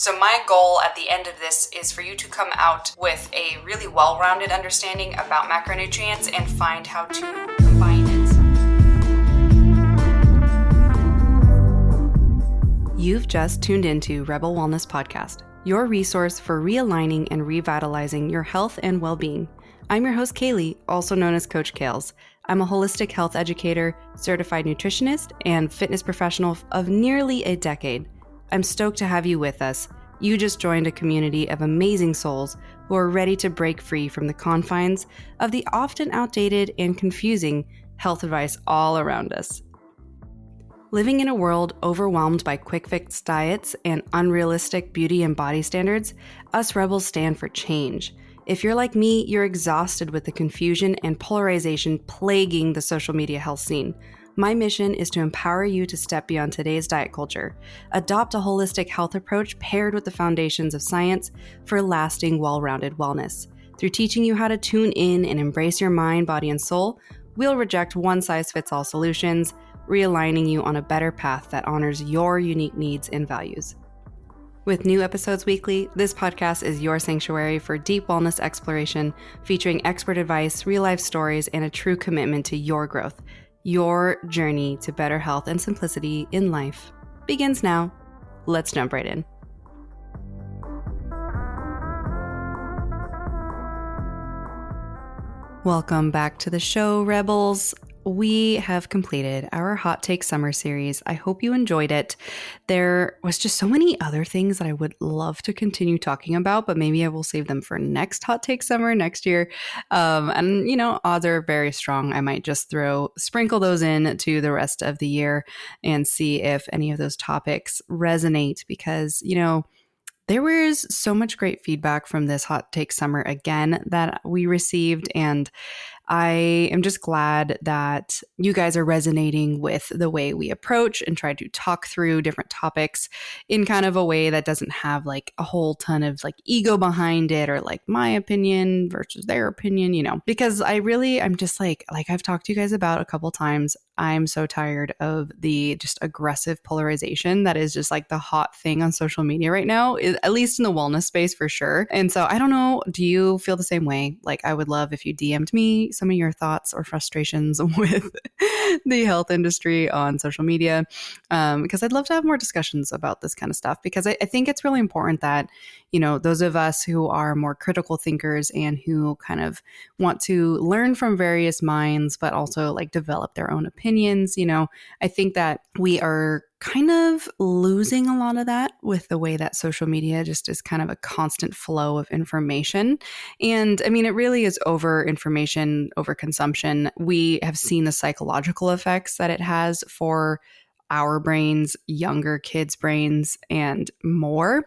So my goal at the end of this is for you to come out with a really well-rounded understanding about macronutrients and find how to combine it. You've just tuned into Rebel Wellness Podcast, your resource for realigning and revitalizing your health and well-being. I'm your host, Kaylee, also known as Coach Kales. I'm a holistic health educator, certified nutritionist, and fitness professional of nearly a decade. I'm stoked to have you with us. You just joined a community of amazing souls who are ready to break free from the confines of the often outdated and confusing health advice all around us. Living in a world overwhelmed by quick fix diets and unrealistic beauty and body standards, us rebels stand for change. If you're like me, you're exhausted with the confusion and polarization plaguing the social media health scene. My mission is to empower you to step beyond today's diet culture, adopt a holistic health approach paired with the foundations of science for lasting, well-rounded wellness. Through teaching you how to tune in and embrace your mind, body, and soul, we'll reject one-size-fits-all solutions, realigning you on a better path that honors your unique needs and values. With new episodes weekly, this podcast is your sanctuary for deep wellness exploration, featuring expert advice, real-life stories, and a true commitment to your growth. Your journey to better health and simplicity in life begins now. Let's jump right in. Welcome back to the show, Rebels. We have completed our Hot Take Summer series. I hope you enjoyed it. There was just so many other things that I would love to continue talking about, but maybe I will save them for next Hot Take Summer next year. And, odds are very strong. I might just sprinkle those in to the rest of the year and see if any of those topics resonate because, there was so much great feedback from this Hot Take Summer again that we received, and I am just glad that you guys are resonating with the way we approach and try to talk through different topics in kind of a way that doesn't have like a whole ton of like ego behind it or like my opinion versus their opinion, because I'm just like I've talked to you guys about a couple times. I'm so tired of the just aggressive polarization that is just like the hot thing on social media right now, at least in the wellness space for sure. And so I don't know, do you feel the same way? Like I would love if you DM'd me some of your thoughts or frustrations with the health industry on social media, because I'd love to have more discussions about this kind of stuff, because I think it's really important that, those of us who are more critical thinkers and who kind of want to learn from various minds, but also like develop their own opinions, I think that we are kind of losing a lot of that with the way that social media just is kind of a constant flow of information. And I mean, it really is overconsumption. We have seen the psychological effects that it has for our brains, younger kids' brains, and more.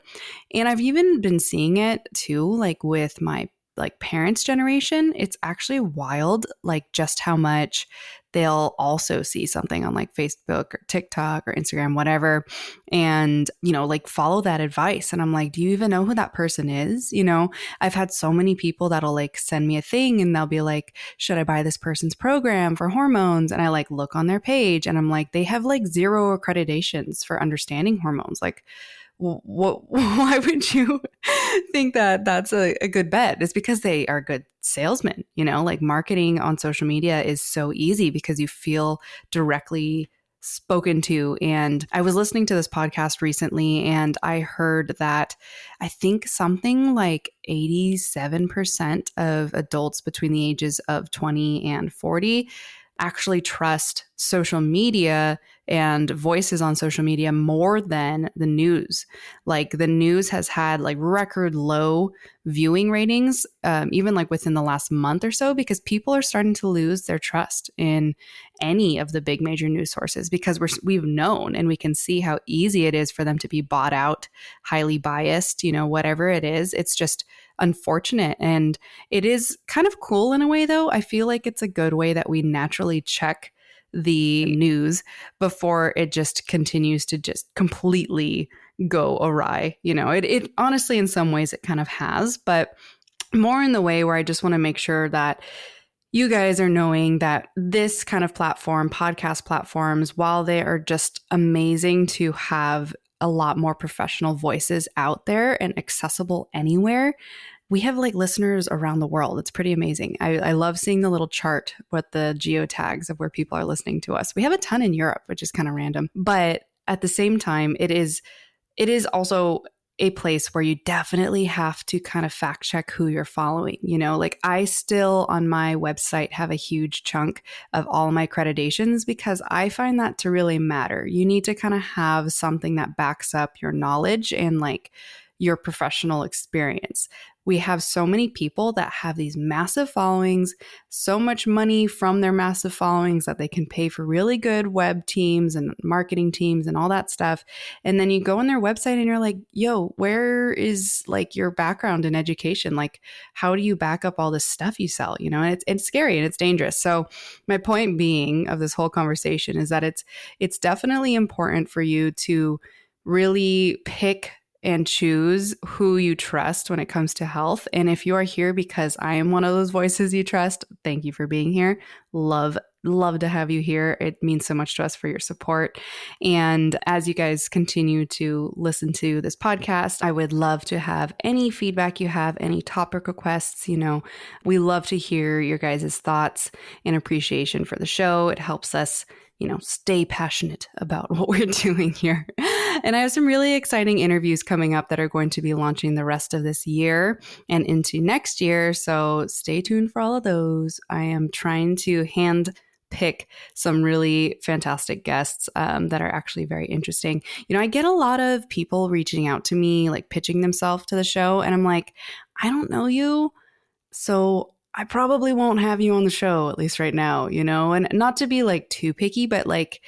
And I've even been seeing it too, like with my parents' generation. It's actually wild, like just how much they'll also see something on like Facebook or TikTok or Instagram, whatever, and, follow that advice. And I'm like, do you even know who that person is? I've had so many people that'll like send me a thing and they'll be like, should I buy this person's program for hormones? And I like look on their page and I'm like, they have like 0 accreditations for understanding hormones. Like, why would you think that that's a good bet? It's because they are good salesmen, like marketing on social media is so easy because you feel directly spoken to. And I was listening to this podcast recently and I heard that I think something like 87% of adults between the ages of 20 and 40 actually trust social media and voices on social media more than the news. Like the news has had like record low viewing ratings, even like within the last month or so, because people are starting to lose their trust in any of the big major news sources because we've known and we can see how easy it is for them to be bought out, highly biased, whatever it is. It's just unfortunate. And it is kind of cool in a way, though. I feel like it's a good way that we naturally check the news before it just continues to just completely go awry. It honestly, in some ways it kind of has, but more in the way where I just want to make sure that you guys are knowing that this kind of platform, podcast platforms, while they are just amazing to have a lot more professional voices out there and accessible anywhere. We have like listeners around the world. It's pretty amazing. I love seeing the little chart with the geotags of where people are listening to us. We have a ton in Europe, which is kind of random. But at the same time, it is also a place where you definitely have to kind of fact check who you're following. You know, like I still on my website have a huge chunk of all my accreditations because I find that to really matter. You need to kind of have something that backs up your knowledge and like your professional experience. We have so many people that have these massive followings, so much money from their massive followings that they can pay for really good web teams and marketing teams and all that stuff. And then you go on their website and you're like, yo, where is like your background in education? Like, how do you back up all this stuff you sell? You know, and it's scary and it's dangerous. So my point being of this whole conversation is that it's definitely important for you to really pick and choose who you trust when it comes to health. And if you are here because I am one of those voices you trust, thank you for being here. Love to have you here. It means so much to us for your support. And as you guys continue to listen to this podcast, I would love to have any feedback you have, any topic requests. You know, we love to hear your guys' thoughts and appreciation for the show. It helps us, you know, stay passionate about what we're doing here. And I have some really exciting interviews coming up that are going to be launching the rest of this year and into next year. So stay tuned for all of those. I am trying to hand pick some really fantastic guests that are actually very interesting. You know, I get a lot of people reaching out to me, like pitching themselves to the show. And I'm like, I don't know you. So I probably won't have you on the show, at least right now, you know, and not to be like too picky, but like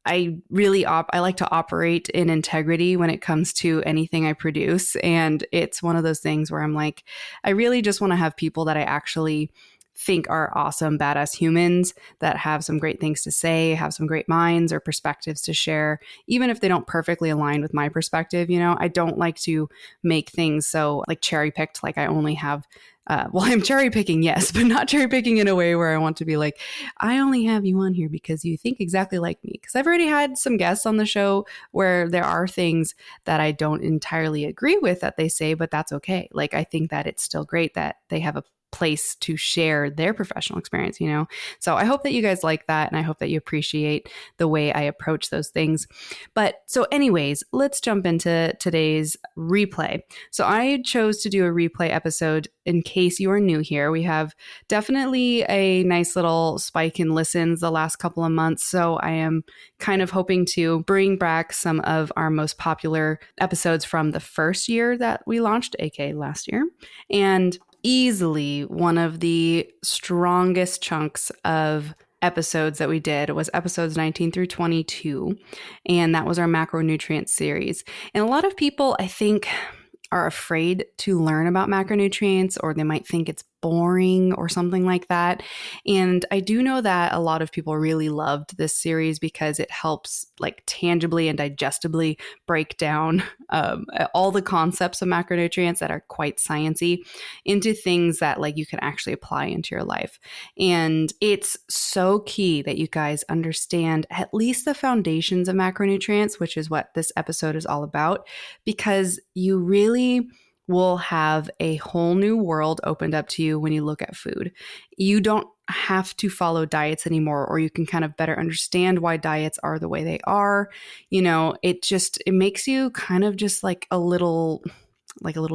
I like to operate in integrity when it comes to anything I produce. And it's one of those things where I'm like, I really just want to have people that I actually think are awesome, badass humans that have some great things to say, have some great minds or perspectives to share, even if they don't perfectly align with my perspective. You know, I don't like to make things so like cherry picked, like I only have I'm cherry picking, yes, but not cherry picking in a way where I want to be like, I only have you on here because you think exactly like me. Because I've already had some guests on the show where there are things that I don't entirely agree with that they say, but that's okay. Like, I think that it's still great that they have a place to share their professional experience, you know? So I hope that you guys like that. And I hope that you appreciate the way I approach those things. But so anyways, let's jump into today's replay. So I chose to do a replay episode in case you are new here. We have definitely a nice little spike in listens the last couple of months. So I am kind of hoping to bring back some of our most popular episodes from the first year that we launched, aka last year. And easily one of the strongest chunks of episodes that we did was episodes 19 through 22. And that was our macronutrient series. And a lot of people, I think, are afraid to learn about macronutrients, or they might think it's boring or something like that. And I do know that a lot of people really loved this series because it helps like tangibly and digestibly break down all the concepts of macronutrients that are quite sciencey into things that like you can actually apply into your life. And it's so key that you guys understand at least the foundations of macronutrients, which is what this episode is all about, because you really will have a whole new world opened up to you when you look at food. You don't have to follow diets anymore, or you can kind of better understand why diets are the way they are. You know, it makes you kind of just like a little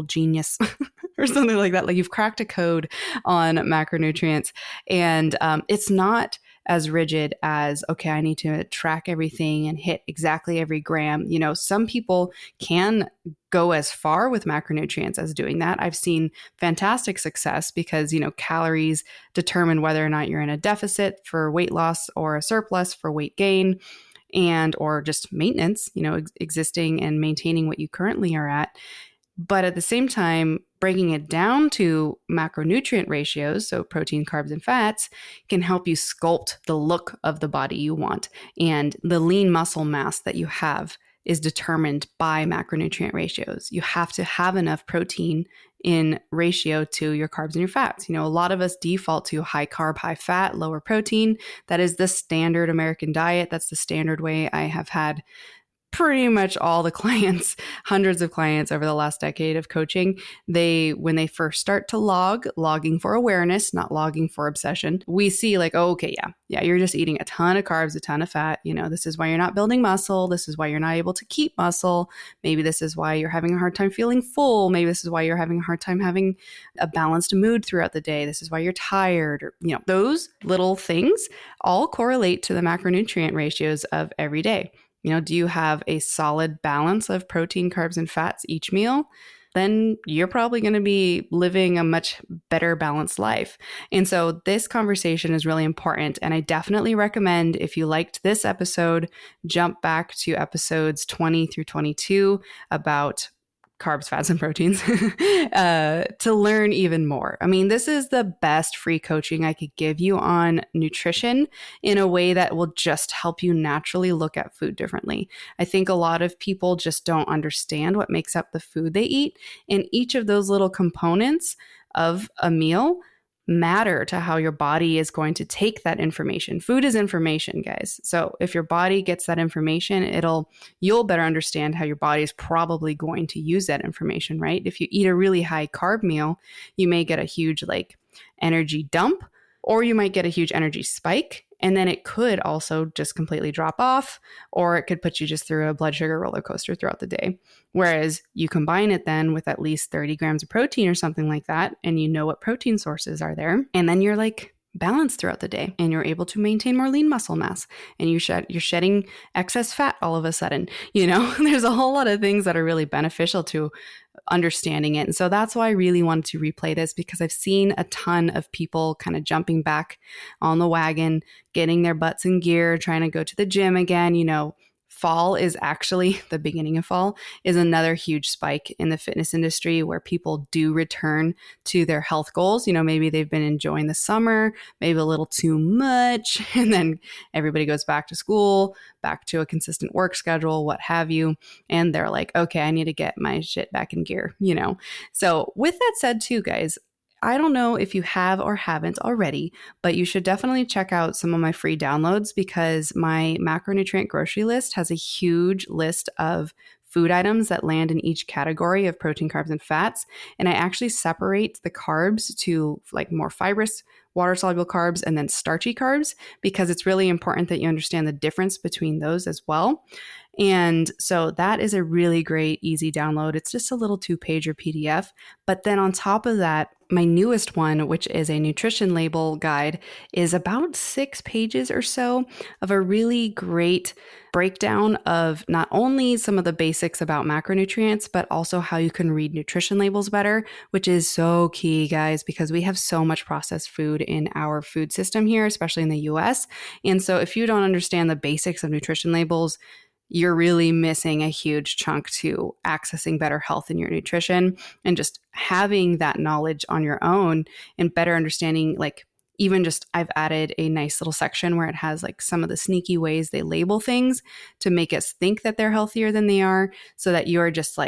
genius or something like that. Like you've cracked a code on macronutrients, and it's not as rigid as, okay, I need to track everything and hit exactly every gram. You know, some people can go as far with macronutrients as doing that. I've seen fantastic success because, you know, calories determine whether or not you're in a deficit for weight loss or a surplus for weight gain, and or just maintenance, you know, existing and maintaining what you currently are at. But at the same time, breaking it down to macronutrient ratios, so protein, carbs, and fats, can help you sculpt the look of the body you want. And the lean muscle mass that you have is determined by macronutrient ratios. You have to have enough protein in ratio to your carbs and your fats. You know, a lot of us default to high carb, high fat, lower protein. That is the standard American diet. That's the standard way I have had pretty much all the clients, hundreds of clients over the last decade of coaching, when they first start to logging for awareness, not logging for obsession, we see like, oh, okay, yeah, you're just eating a ton of carbs, a ton of fat. This is why you're not building muscle. This is why you're not able to keep muscle. Maybe this is why you're having a hard time feeling full. Maybe this is why you're having a hard time having a balanced mood throughout the day. This is why you're tired, or, those little things all correlate to the macronutrient ratios of every day. Do you have a solid balance of protein, carbs, and fats each meal? Then you're probably going to be living a much better balanced life. And so this conversation is really important. And I definitely recommend, if you liked this episode, jump back to episodes 20 through 22 about carbs, fats, and proteins to learn even more. I mean, this is the best free coaching I could give you on nutrition in a way that will just help you naturally look at food differently. I think a lot of people just don't understand what makes up the food they eat, and each of those little components of a meal matter to how your body is going to take that information. Food is information, guys. So if your body gets that information, you'll better understand how your body is probably going to use that information, right? If you eat a really high carb meal, you may get a huge energy dump, or you might get a huge energy spike. And then it could also just completely drop off, or it could put you just through a blood sugar roller coaster throughout the day. Whereas you combine it then with at least 30 grams of protein or something like that, and you know what protein sources are there. And then you're balanced throughout the day, and you're able to maintain more lean muscle mass, and you're shedding excess fat all of a sudden. There's a whole lot of things that are really beneficial to understanding it. And so that's why I really wanted to replay this, because I've seen a ton of people kind of jumping back on the wagon, getting their butts in gear, trying to go to the gym again. Fall is actually, the beginning of fall is another huge spike in the fitness industry where people do return to their health goals. Maybe they've been enjoying the summer, maybe a little too much, and then everybody goes back to school, back to a consistent work schedule, what have you. And they're like, okay, I need to get my shit back in gear, So with that said too, guys, I don't know if you have or haven't already, but you should definitely check out some of my free downloads, because my macronutrient grocery list has a huge list of food items that land in each category of protein, carbs, and fats. And I actually separate the carbs to more fibrous, water-soluble carbs and then starchy carbs, because it's really important that you understand the difference between those as well. And so that is a really great, easy download. It's just a little 2-pager PDF. But then on top of that, my newest one, which is a nutrition label guide, is about 6 pages or so of a really great breakdown of not only some of the basics about macronutrients, but also how you can read nutrition labels better, which is so key, guys, because we have so much processed food in our food system here, especially in the US. And so if you don't understand the basics of nutrition labels, you're really missing a huge chunk to accessing better health in your nutrition, and just having that knowledge on your own and better understanding, even just I've added a nice little section where it has some of the sneaky ways they label things to make us think that they're healthier than they are, so that you're just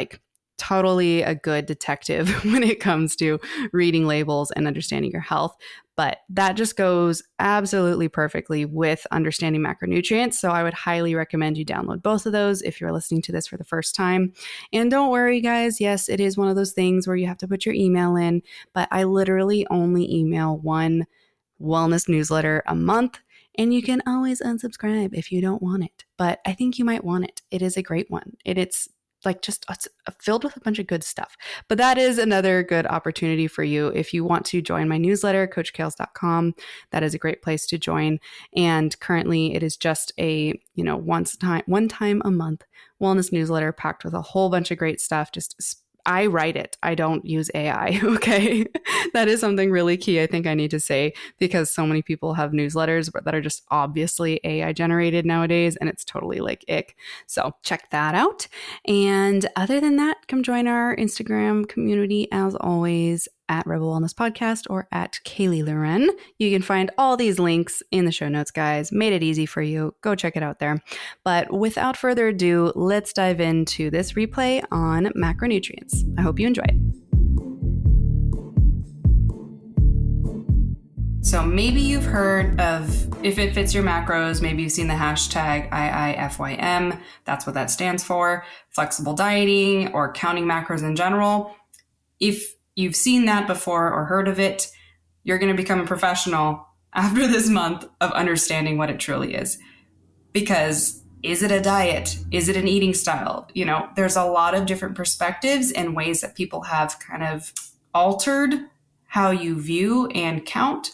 totally a good detective when it comes to reading labels and understanding your health. But that just goes absolutely perfectly with understanding macronutrients. So I would highly recommend you download both of those if you're listening to this for the first time. And don't worry, guys. Yes, it is one of those things where you have to put your email in, but I literally only email one wellness newsletter a month. And you can always unsubscribe if you don't want it. But I think you might want it. It is a great one. It's just filled with a bunch of good stuff. But that is another good opportunity for you. If you want to join my newsletter, coachkales.com, that is a great place to join. And currently it is just a, one time a month wellness newsletter packed with a whole bunch of great stuff. I write it. I don't use AI. Okay. That is something really key I think I need to say, because so many people have newsletters that are just obviously AI generated nowadays, and it's totally ick. So check that out. And other than that, come join our Instagram community as always at Rebel Wellness Podcast or at Kaylee Loren. You can find all these links in the show notes, guys. Made it easy for you. Go check it out there. But without further ado, let's dive into this replay on macronutrients. I hope you enjoy it. So maybe you've heard of, if it fits your macros, maybe you've seen the hashtag IIFYM. That's what that stands for, flexible dieting or counting macros in general. If you've seen that before or heard of it, you're going to become a professional after this month of understanding what it truly is. Because is it a diet? Is it an eating style? You know, there's a lot of different perspectives and ways that people have kind of altered how you view and count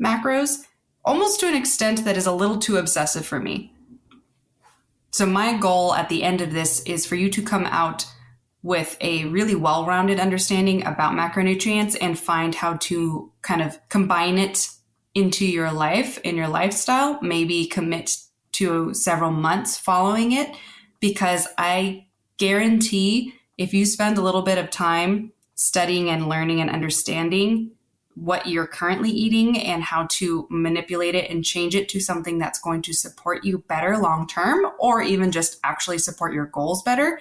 macros, almost to an extent that is a little too obsessive for me. So my goal at the end of this is for you to come out with a really well-rounded understanding about macronutrients and find how to kind of combine it into your life and your lifestyle, maybe commit to several months following it, because I guarantee if you spend a little bit of time studying and learning and understanding what you're currently eating and how to manipulate it and change it to something that's going to support you better long term, or even just actually support your goals better,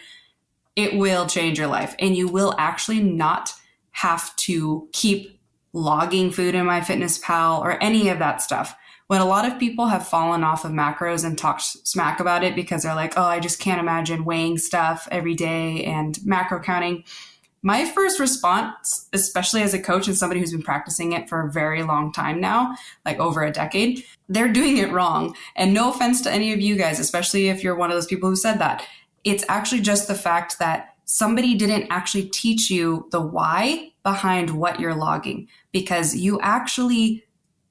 it will change your life. And you will actually not have to keep logging food in MyFitnessPal or any of that stuff. When a lot of people have fallen off of macros and talked smack about it because they're like, oh, I just can't imagine weighing stuff every day and macro counting. My first response, especially as a coach and somebody who's been practicing it for a very long time now, like over a decade, they're doing it wrong. And no offense to any of you guys, especially if you're one of those people who said that. It's actually just the fact that somebody didn't actually teach you the why behind what you're logging, because you actually,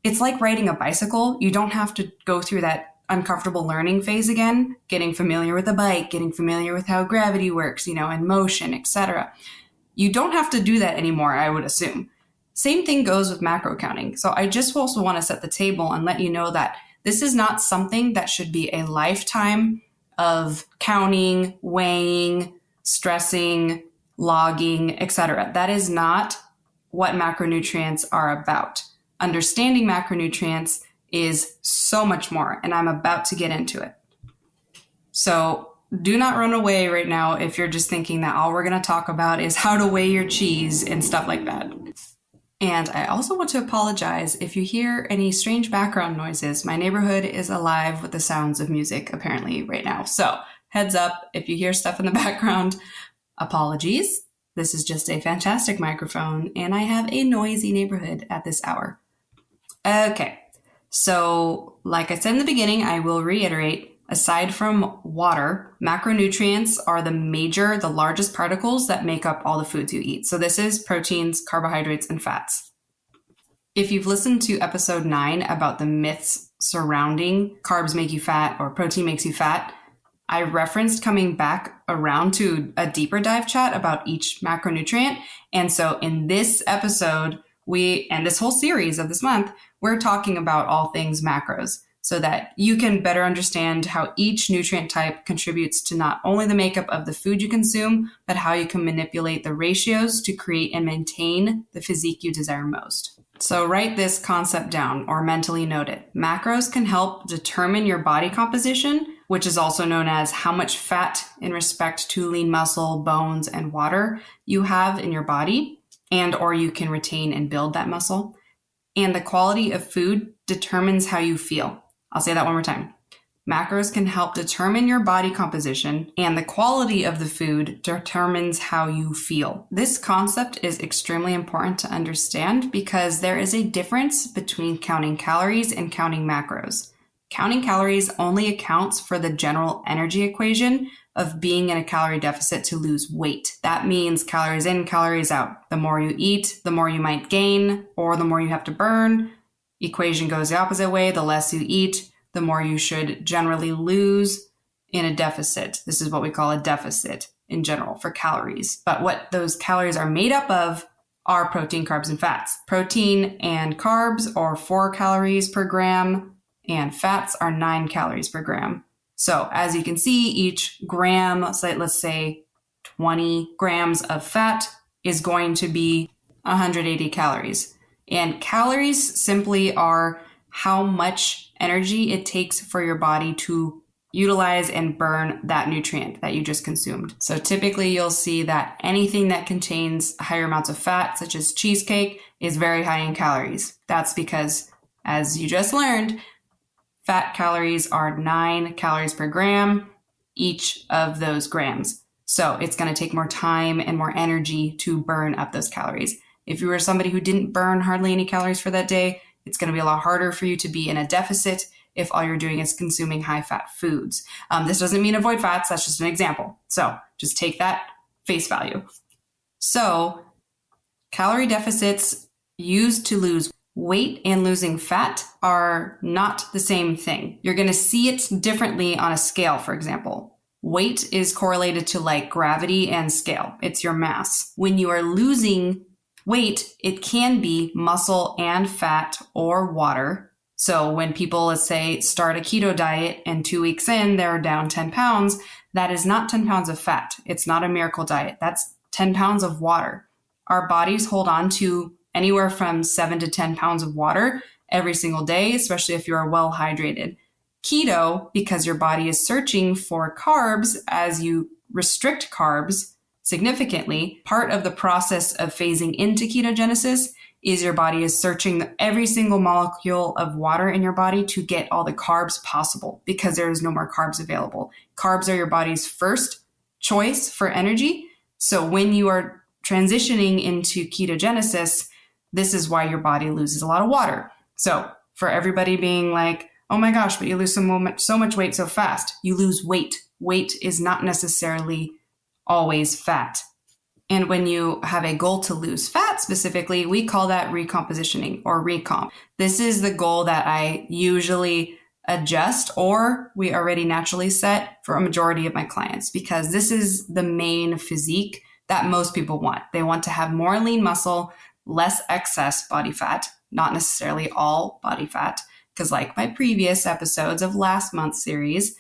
it's like riding a bicycle. You don't have to go through that uncomfortable learning phase again, getting familiar with the bike, getting familiar with how gravity works, and motion, etc. You don't have to do that anymore, I would assume. Same thing goes with macro counting. So I just also want to set the table and let you know that this is not something that should be a lifetime of counting, weighing, stressing, logging, etc. That is not what macronutrients are about. Understanding macronutrients is so much more, and I'm about to get into it. So do not run away right now if you're just thinking that all we're going to talk about is how to weigh your cheese and stuff like that. And I also want to apologize if you hear any strange background noises. My neighborhood is alive with the sounds of music apparently right now. So heads up, if you hear stuff in the background, apologies. This is just a fantastic microphone and I have a noisy neighborhood at this hour. Okay, so like I said in the beginning, I will reiterate, aside from water, macronutrients are the largest particles that make up all the foods you eat. So this is proteins, carbohydrates, and fats. If you've listened to episode 9 about the myths surrounding carbs make you fat or protein makes you fat, I referenced coming back around to a deeper dive chat about each macronutrient. And so in this episode, and this whole series of this month, we're talking about all things macros, so that you can better understand how each nutrient type contributes to not only the makeup of the food you consume, but how you can manipulate the ratios to create and maintain the physique you desire most. So write this concept down or mentally note it. Macros can help determine your body composition, which is also known as how much fat in respect to lean muscle, bones, and water you have in your body, and or you can retain and build that muscle. And the quality of food determines how you feel. I'll say that one more time. Macros can help determine your body composition, and the quality of the food determines how you feel. This concept is extremely important to understand because there is a difference between counting calories and counting macros. Counting calories only accounts for the general energy equation of being in a calorie deficit to lose weight. That means calories in, calories out. The more you eat, the more you might gain, or the more you have to burn. Equation goes the opposite way. The less you eat, the more you should generally lose in a deficit. This is what we call a deficit in general for calories. But what those calories are made up of are protein, carbs, and fats. Protein and carbs are 4 calories per gram, and fats are 9 calories per gram. So as you can see, each gram, let's say 20 grams of fat is going to be 180 calories. And calories simply are how much energy it takes for your body to utilize and burn that nutrient that you just consumed. So typically you'll see that anything that contains higher amounts of fat, such as cheesecake, is very high in calories. That's because as you just learned, fat calories are 9 calories per gram, each of those grams. So it's going to take more time and more energy to burn up those calories. If you were somebody who didn't burn hardly any calories for that day, it's going to be a lot harder for you to be in a deficit if all you're doing is consuming high-fat foods. This doesn't mean avoid fats. That's just an example. So just take that face value. So calorie deficits used to lose weight and losing fat are not the same thing. You're going to see it differently on a scale, for example. Weight is correlated to like gravity and scale. It's your mass. When you are losing weight, it can be muscle and fat or water. So when people, let's say, start a keto diet and 2 weeks in, they're down 10 pounds, that is not 10 pounds of fat. It's not a miracle diet. That's 10 pounds of water. Our bodies hold on to anywhere from 7 to 10 pounds of water every single day, especially if you are well hydrated. Keto, because your body is searching for carbs as you restrict carbs significantly, part of the process of phasing into ketogenesis is your body is searching every single molecule of water in your body to get all the carbs possible because there is no more carbs available. Carbs are your body's first choice for energy. So when you are transitioning into ketogenesis, this is why your body loses a lot of water. So for everybody being like, oh my gosh, but you lose so much weight so fast, you lose weight. Weight is not necessarily always fat. And when you have a goal to lose fat specifically, we call that recompositioning or recomp. This is the goal that I usually adjust or we already naturally set for a majority of my clients because this is the main physique that most people want. They want to have more lean muscle, less excess body fat, not necessarily all body fat, because like my previous episodes of last month's series,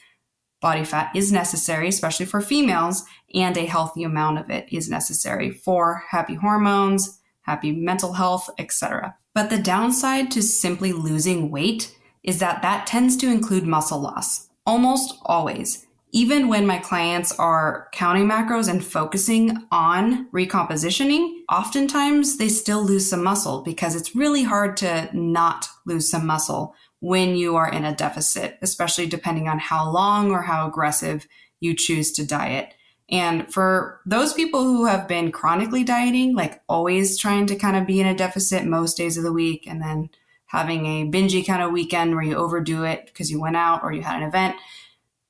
body fat is necessary, especially for females, and a healthy amount of it is necessary for happy hormones, happy mental health, etc. But the downside to simply losing weight is that that tends to include muscle loss, almost always. Even when my clients are counting macros and focusing on recompositioning, oftentimes they still lose some muscle because it's really hard to not lose some muscle when you are in a deficit, especially depending on how long or how aggressive you choose to diet. And for those people who have been chronically dieting, like always trying to kind of be in a deficit most days of the week and then having a bingey kind of weekend where you overdo it because you went out or you had an event,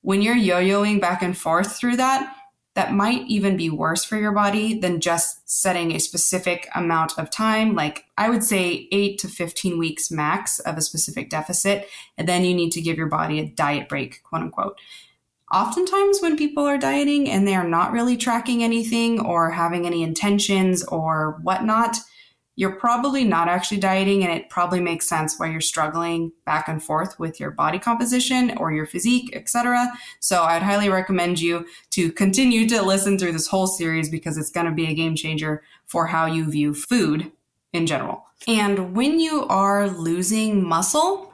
when you're yo-yoing back and forth through that, that might even be worse for your body than just setting a specific amount of time. Like I would say 8 to 15 weeks max of a specific deficit. And then you need to give your body a diet break, quote unquote. Oftentimes when people are dieting and they are not really tracking anything or having any intentions or whatnot, you're probably not actually dieting, and it probably makes sense why you're struggling back and forth with your body composition or your physique, etc. So I'd highly recommend you to continue to listen through this whole series because it's going to be a game changer for how you view food in general. And when you are losing muscle,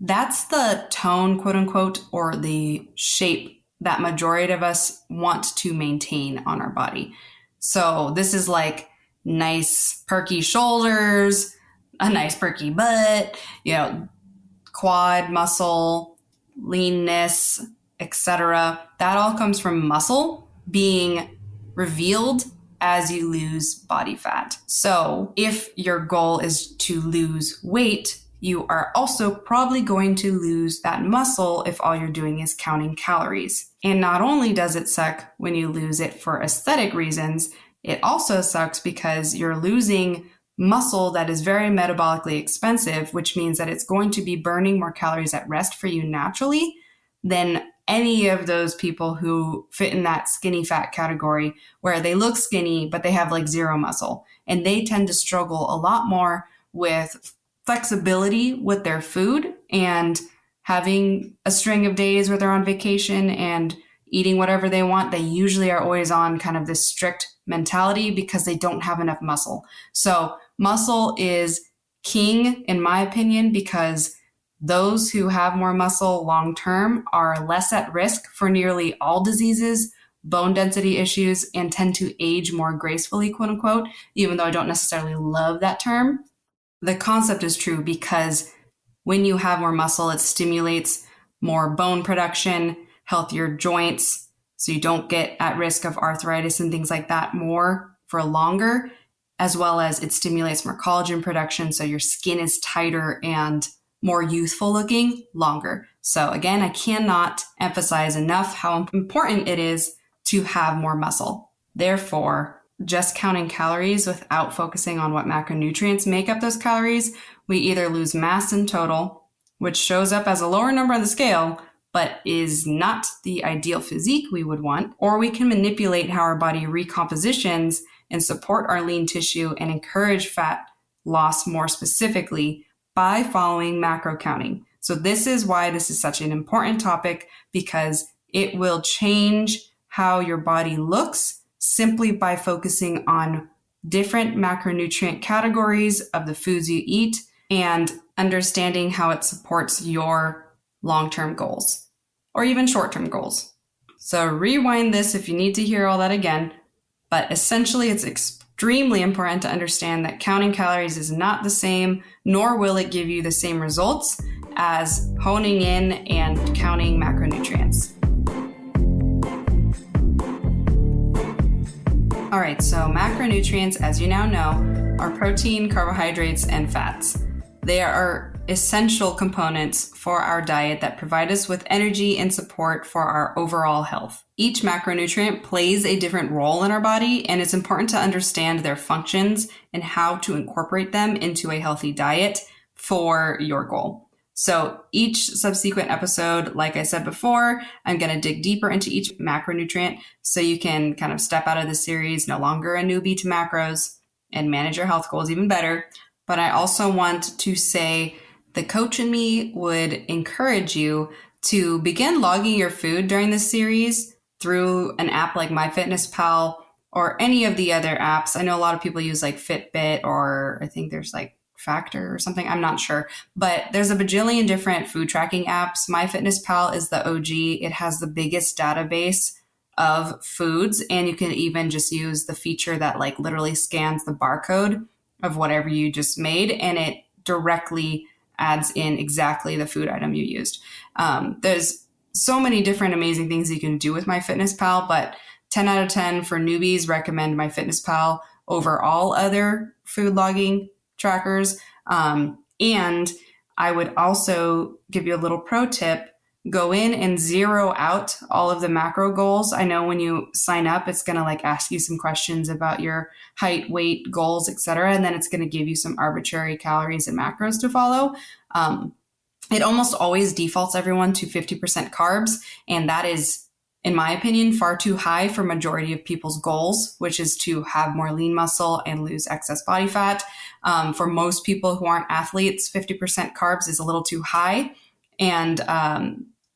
that's the tone, quote unquote, or the shape that majority of us want to maintain on our body. So this is like nice perky shoulders, a nice perky butt, quad muscle, leanness, etc. That all comes from muscle being revealed as you lose body fat. So if your goal is to lose weight, you are also probably going to lose that muscle if all you're doing is counting calories. And not only does it suck when you lose it for aesthetic reasons, it also sucks because you're losing muscle that is very metabolically expensive, which means that it's going to be burning more calories at rest for you naturally than any of those people who fit in that skinny fat category where they look skinny, but they have like zero muscle. And they tend to struggle a lot more with flexibility with their food and having a string of days where they're on vacation and eating whatever they want. They usually are always on kind of this strict mentality because they don't have enough muscle. So muscle is king, in my opinion, because those who have more muscle long term are less at risk for nearly all diseases, bone density issues, and tend to age more gracefully, quote unquote, even though I don't necessarily love that term. The concept is true because when you have more muscle, it stimulates more bone production, healthier joints, so you don't get at risk of arthritis and things like that more for longer, as well as it stimulates more collagen production, so your skin is tighter and more youthful looking longer. So again, I cannot emphasize enough how important it is to have more muscle. Therefore, just counting calories without focusing on what macronutrients make up those calories, we either lose mass in total, which shows up as a lower number on the scale, but is not the ideal physique we would want, or we can manipulate how our body recompositions and support our lean tissue and encourage fat loss more specifically by following macro counting. So this is why this is such an important topic, because it will change how your body looks simply by focusing on different macronutrient categories of the foods you eat and understanding how it supports your long-term goals or even short-term goals. So rewind this if you need to hear all that again, but essentially it's extremely important to understand that counting calories is not the same, nor will it give you the same results as honing in and counting macronutrients. All right, so macronutrients, as you now know, are protein, carbohydrates, and fats. They are essential components for our diet that provide us with energy and support for our overall health. Each macronutrient plays a different role in our body, and it's important to understand their functions and how to incorporate them into a healthy diet for your goal. So each subsequent episode, like I said before, I'm going to dig deeper into each macronutrient so you can kind of step out of the series, no longer a newbie to macros, and manage your health goals even better. But I also want to say the coach in me would encourage you to begin logging your food during this series through an app like MyFitnessPal or any of the other apps. I know a lot of people use like Fitbit, or I think there's like Factor or something. I'm not sure, but there's a bajillion different food tracking apps. MyFitnessPal is the OG. It has the biggest database of foods, and you can even just use the feature that like literally scans the barcode of whatever you just made, and it directly adds in exactly the food item you used. There's so many different amazing things you can do with MyFitnessPal, but 10 out of 10 for newbies recommend MyFitnessPal over all other food logging trackers. And I would also give you a little pro tip. Go in and zero out all of the macro goals. I know when you sign up, it's going to like ask you some questions about your height, weight, goals, etc. And then it's going to give you some arbitrary calories and macros to follow. It almost always defaults everyone to 50% carbs. And that is, in my opinion, far too high for majority of people's goals, which is to have more lean muscle and lose excess body fat. For most people who aren't athletes, 50% carbs is a little too high. And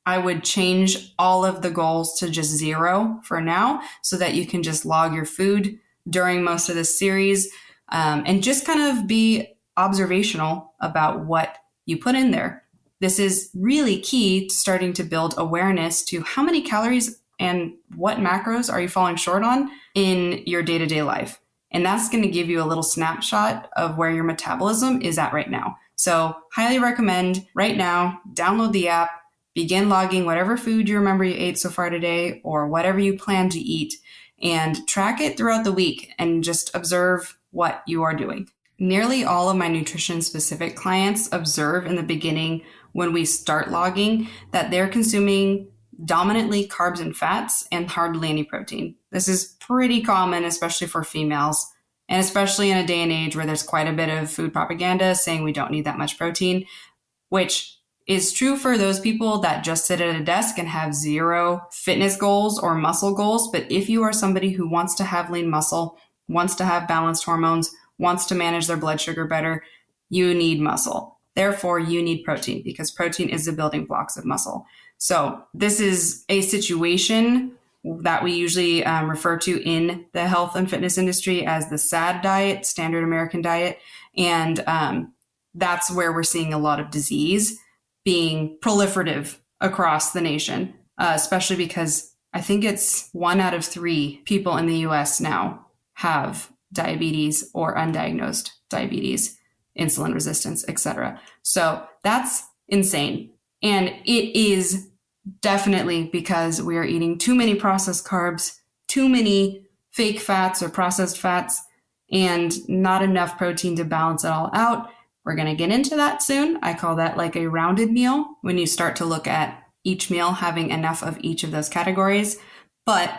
I would change all of the goals to just zero for now so that you can just log your food during most of this series and just kind of be observational about what you put in there. This is really key to starting to build awareness to how many calories and what macros are you falling short on in your day-to-day life. And that's going to give you a little snapshot of where your metabolism is at right now. So highly recommend right now, download the app, begin logging whatever food you remember you ate so far today or whatever you plan to eat, and track it throughout the week and just observe what you are doing. Nearly all of my nutrition-specific clients observe in the beginning when we start logging that they're consuming dominantly carbs and fats and hardly any protein. This is pretty common, especially for females, and especially in a day and age where there's quite a bit of food propaganda saying we don't need that much protein, which is true for those people that just sit at a desk and have zero fitness goals or muscle goals. But if you are somebody who wants to have lean muscle, wants to have balanced hormones, wants to manage their blood sugar better, you need muscle. Therefore, you need protein because protein is the building blocks of muscle. So this is a situation that we usually refer to in the health and fitness industry as the SAD diet, standard American diet. And that's where we're seeing a lot of disease being proliferative across the nation, especially because I think it's 1 out of 3 people in the US now have diabetes or undiagnosed diabetes. insulin resistance, etc. So that's insane. And it is definitely because we are eating too many processed carbs, too many fake fats or processed fats, and not enough protein to balance it all out. We're going to get into that soon. I call that like a rounded meal when you start to look at each meal having enough of each of those categories. But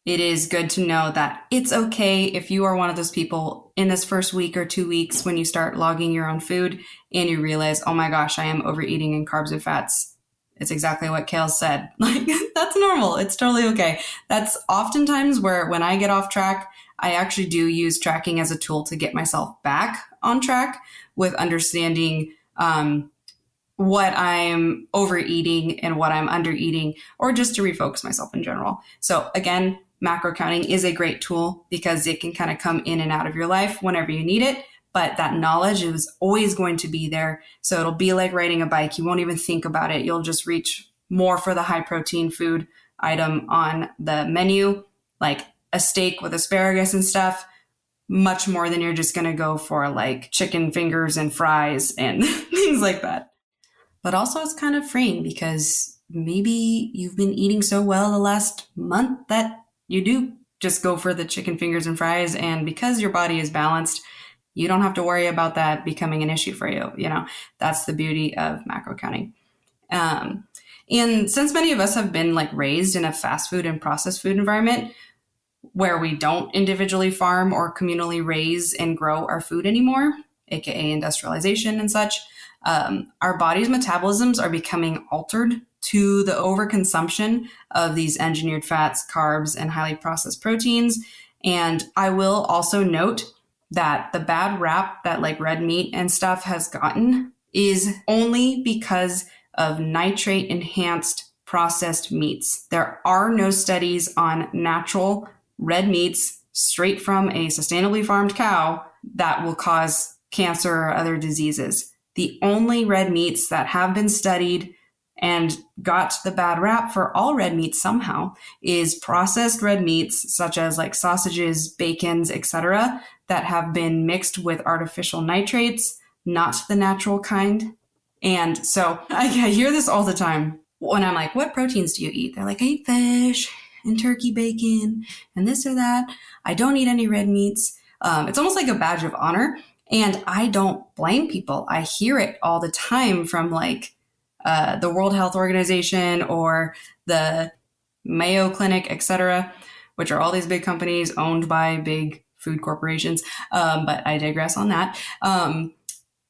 it is good to know that it's okay if you are one of those people in this first week or 2 weeks when you start logging your own food and you realize, oh my gosh, I am overeating in carbs and fats. It's exactly what Kale said. Like, that's normal. It's totally okay. That's oftentimes where when I get off track, I actually do use tracking as a tool to get myself back on track with understanding what I'm overeating and what I'm undereating, or just to refocus myself in general. So again, macro counting is a great tool because it can kind of come in and out of your life whenever you need it. But that knowledge is always going to be there. So it'll be like riding a bike. You won't even think about it. You'll just reach more for the high protein food item on the menu, like a steak with asparagus and stuff, much more than you're just going to go for like chicken fingers and fries and things like that. But also it's kind of freeing because maybe you've been eating so well the last month that you do just go for the chicken fingers and fries. And because your body is balanced, you don't have to worry about that becoming an issue for you. You know, that's the beauty of macro counting. And since many of us have been like raised in a fast food and processed food environment where we don't individually farm or communally raise and grow our food anymore, aka industrialization and such, our body's metabolisms are becoming altered to the overconsumption of these engineered fats, carbs, and highly processed proteins. And I will also note that the bad rap that like red meat and stuff has gotten is only because of nitrate enhanced processed meats. There are no studies on natural red meats straight from a sustainably farmed cow that will cause cancer or other diseases. The only red meats that have been studied and got the bad rap for all red meats somehow is processed red meats such as like sausages, bacons, etc. that have been mixed with artificial nitrates, not the natural kind. And so I hear this all the time when I'm like, what proteins do you eat? They're like, I eat fish and turkey bacon and this or that. I don't eat any red meats. It's almost like a badge of honor. And I don't blame people. I hear it all the time from like the World Health Organization or the Mayo Clinic, etc., which are all these big companies owned by big food corporations. But I digress on that.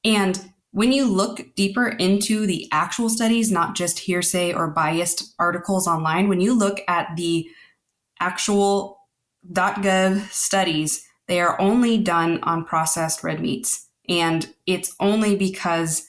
And when you look deeper into the actual studies, not just hearsay or biased articles online, when you look at the actual .gov studies, they are only done on processed red meats. And it's only because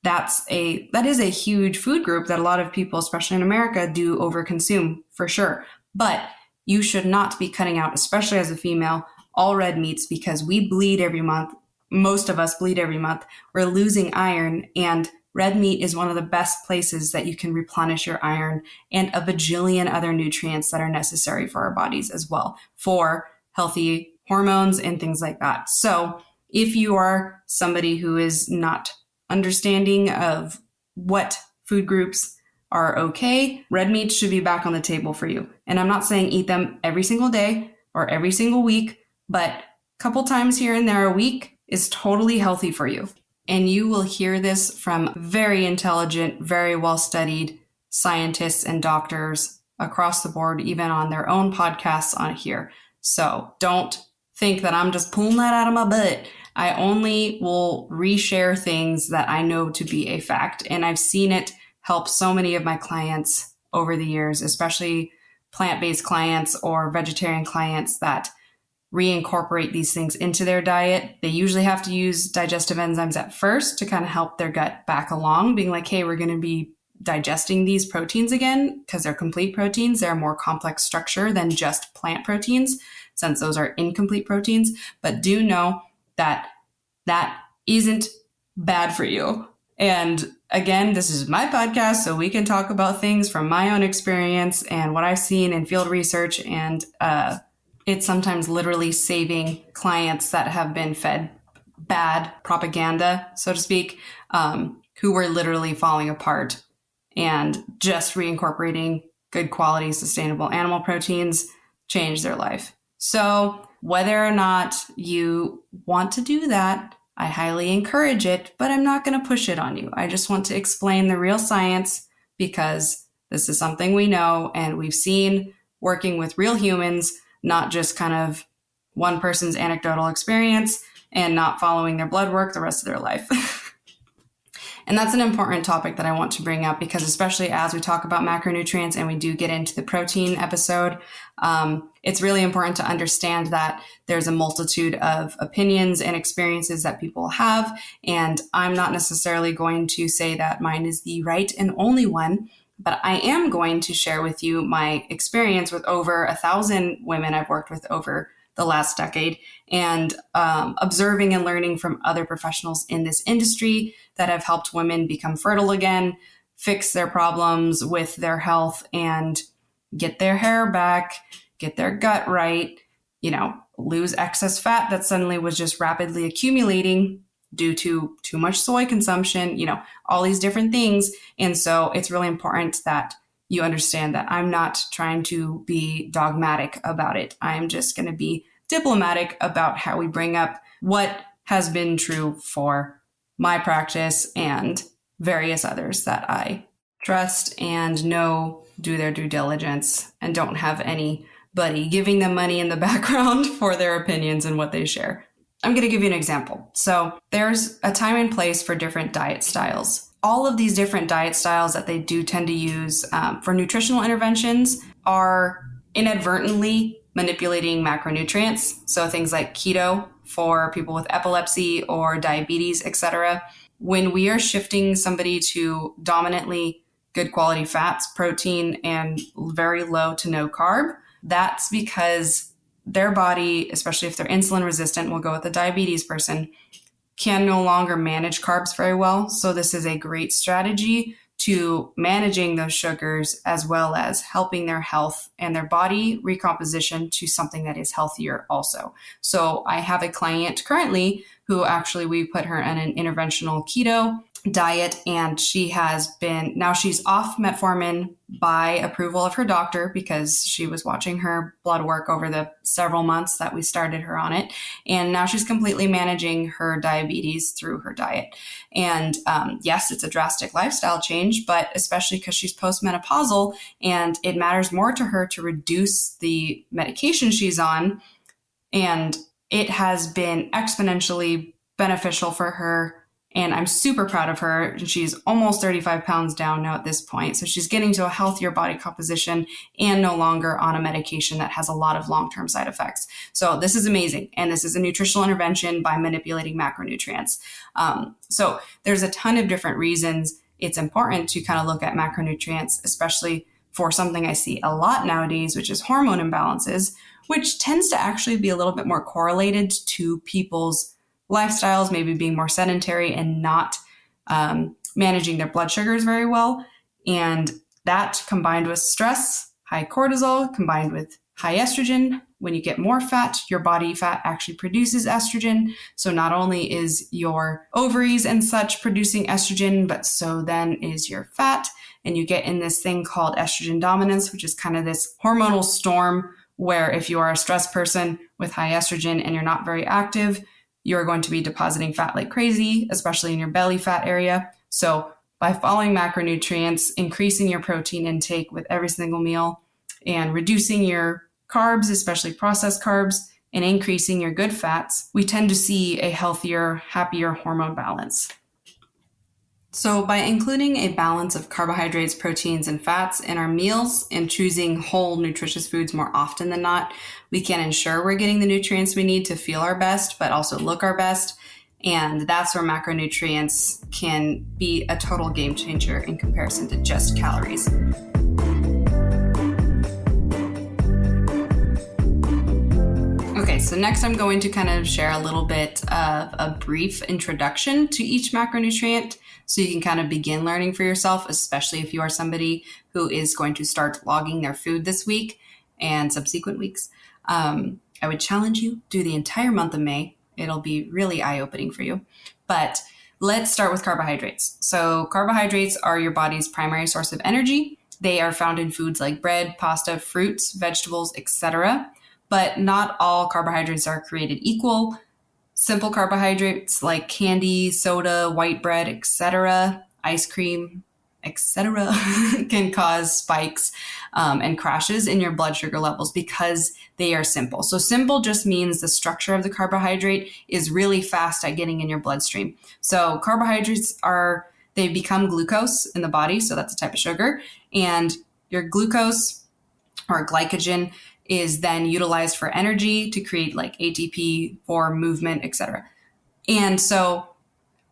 that is a huge food group that a lot of people, especially in America, do overconsume for sure. But you should not be cutting out, especially as a female, all red meats because we bleed every month. Most of us bleed every month. We're losing iron, and red meat is one of the best places that you can replenish your iron and a bajillion other nutrients that are necessary for our bodies as well for healthy hormones and things like that. So if you are somebody who is not understanding of what food groups are okay, red meat should be back on the table for you. And I'm not saying eat them every single day or every single week, but a couple times here and there a week is totally healthy for you. And you will hear this from very intelligent, very well-studied scientists and doctors across the board, even on their own podcasts on here. So don't think that I'm just pulling that out of my butt. I only will reshare things that I know to be a fact. And I've seen it help so many of my clients over the years, especially plant-based clients or vegetarian clients that reincorporate these things into their diet. They usually have to use digestive enzymes at first to kind of help their gut back along, being like, hey, we're going to be digesting these proteins again because they're complete proteins. They're a more complex structure than just plant proteins, since those are incomplete proteins. But do know that that isn't bad for you. And again, this is my podcast, so we can talk about things from my own experience and what I've seen in field research. And it's sometimes literally saving clients that have been fed bad propaganda, so to speak, who were literally falling apart, and just reincorporating good quality, sustainable animal proteins changed their life. So whether or not you want to do that, I highly encourage it, but I'm not going to push it on you. I just want to explain the real science because this is something we know and we've seen working with real humans, not just kind of one person's anecdotal experience and not following their blood work the rest of their life. And that's an important topic that I want to bring up because especially as we talk about macronutrients and we do get into the protein episode, it's really important to understand that there's a multitude of opinions and experiences that people have. And I'm not necessarily going to say that mine is the right and only one, but I am going to share with you my experience with over 1,000 women I've worked with over the last decade and observing and learning from other professionals in this industry that have helped women become fertile again, fix their problems with their health and get their hair back, get their gut right, lose excess fat that suddenly was just rapidly accumulating due to too much soy consumption, all these different things. And so it's really important that you understand that I'm not trying to be dogmatic about it. I'm just going to be diplomatic about how we bring up what has been true for my practice and various others that I trust and know do their due diligence and don't have anybody giving them money in the background for their opinions and what they share. I'm going to give you an example. So there's a time and place for different diet styles. All of these different diet styles that they do tend to use for nutritional interventions are inadvertently manipulating macronutrients. So things like keto for people with epilepsy or diabetes, etc. When we are shifting somebody to dominantly good quality fats, protein, and very low to no carb, that's because their body, especially if they're insulin resistant, we'll go with the diabetes person, can no longer manage carbs very well. So this is a great strategy to managing those sugars as well as helping their health and their body recomposition to something that is healthier also. So I have a client currently who actually we put her on an interventional keto diet and she's off metformin by approval of her doctor because she was watching her blood work over the several months that we started her on it. And now she's completely managing her diabetes through her diet. And yes, it's a drastic lifestyle change, but especially because she's postmenopausal and it matters more to her to reduce the medication she's on. And it has been exponentially beneficial for her. And I'm super proud of her. She's almost 35 pounds down now at this point. So she's getting to a healthier body composition and no longer on a medication that has a lot of long-term side effects. So this is amazing. And this is a nutritional intervention by manipulating macronutrients. So there's a ton of different reasons it's important to kind of look at macronutrients, especially for something I see a lot nowadays, which is hormone imbalances, which tends to actually be a little bit more correlated to people's lifestyles, maybe being more sedentary and not managing their blood sugars very well. And that combined with stress, high cortisol, combined with high estrogen, when you get more fat, your body fat actually produces estrogen. So not only is your ovaries and such producing estrogen, but so then is your fat. And you get in this thing called estrogen dominance, which is kind of this hormonal storm where if you are a stressed person with high estrogen and you're not very active, you're going to be depositing fat like crazy, especially in your belly fat area. So by following macronutrients, increasing your protein intake with every single meal and reducing your carbs, especially processed carbs, and increasing your good fats, we tend to see a healthier, happier hormone balance. So by including a balance of carbohydrates, proteins, and fats in our meals and choosing whole nutritious foods more often than not, we can ensure we're getting the nutrients we need to feel our best, but also look our best. And that's where macronutrients can be a total game changer in comparison to just calories. Okay, so next I'm going to kind of share a little bit of a brief introduction to each macronutrient so you can kind of begin learning for yourself, especially if you are somebody who is going to start logging their food this week and subsequent weeks. I would challenge you, do the entire month of May. It'll be really eye-opening for you. But let's start with carbohydrates. So carbohydrates are your body's primary source of energy. They are found in foods like bread, pasta, fruits, vegetables, etc. But not all carbohydrates are created equal. Simple carbohydrates like candy, soda, white bread, etc., ice cream, etc., can cause spikes and crashes in your blood sugar levels because they are simple. So simple just means the structure of the carbohydrate is really fast at getting in your bloodstream. So carbohydrates they become glucose in the body, so that's a type of sugar, and your glucose or glycogen is then utilized for energy to create like ATP for movement, etc. And so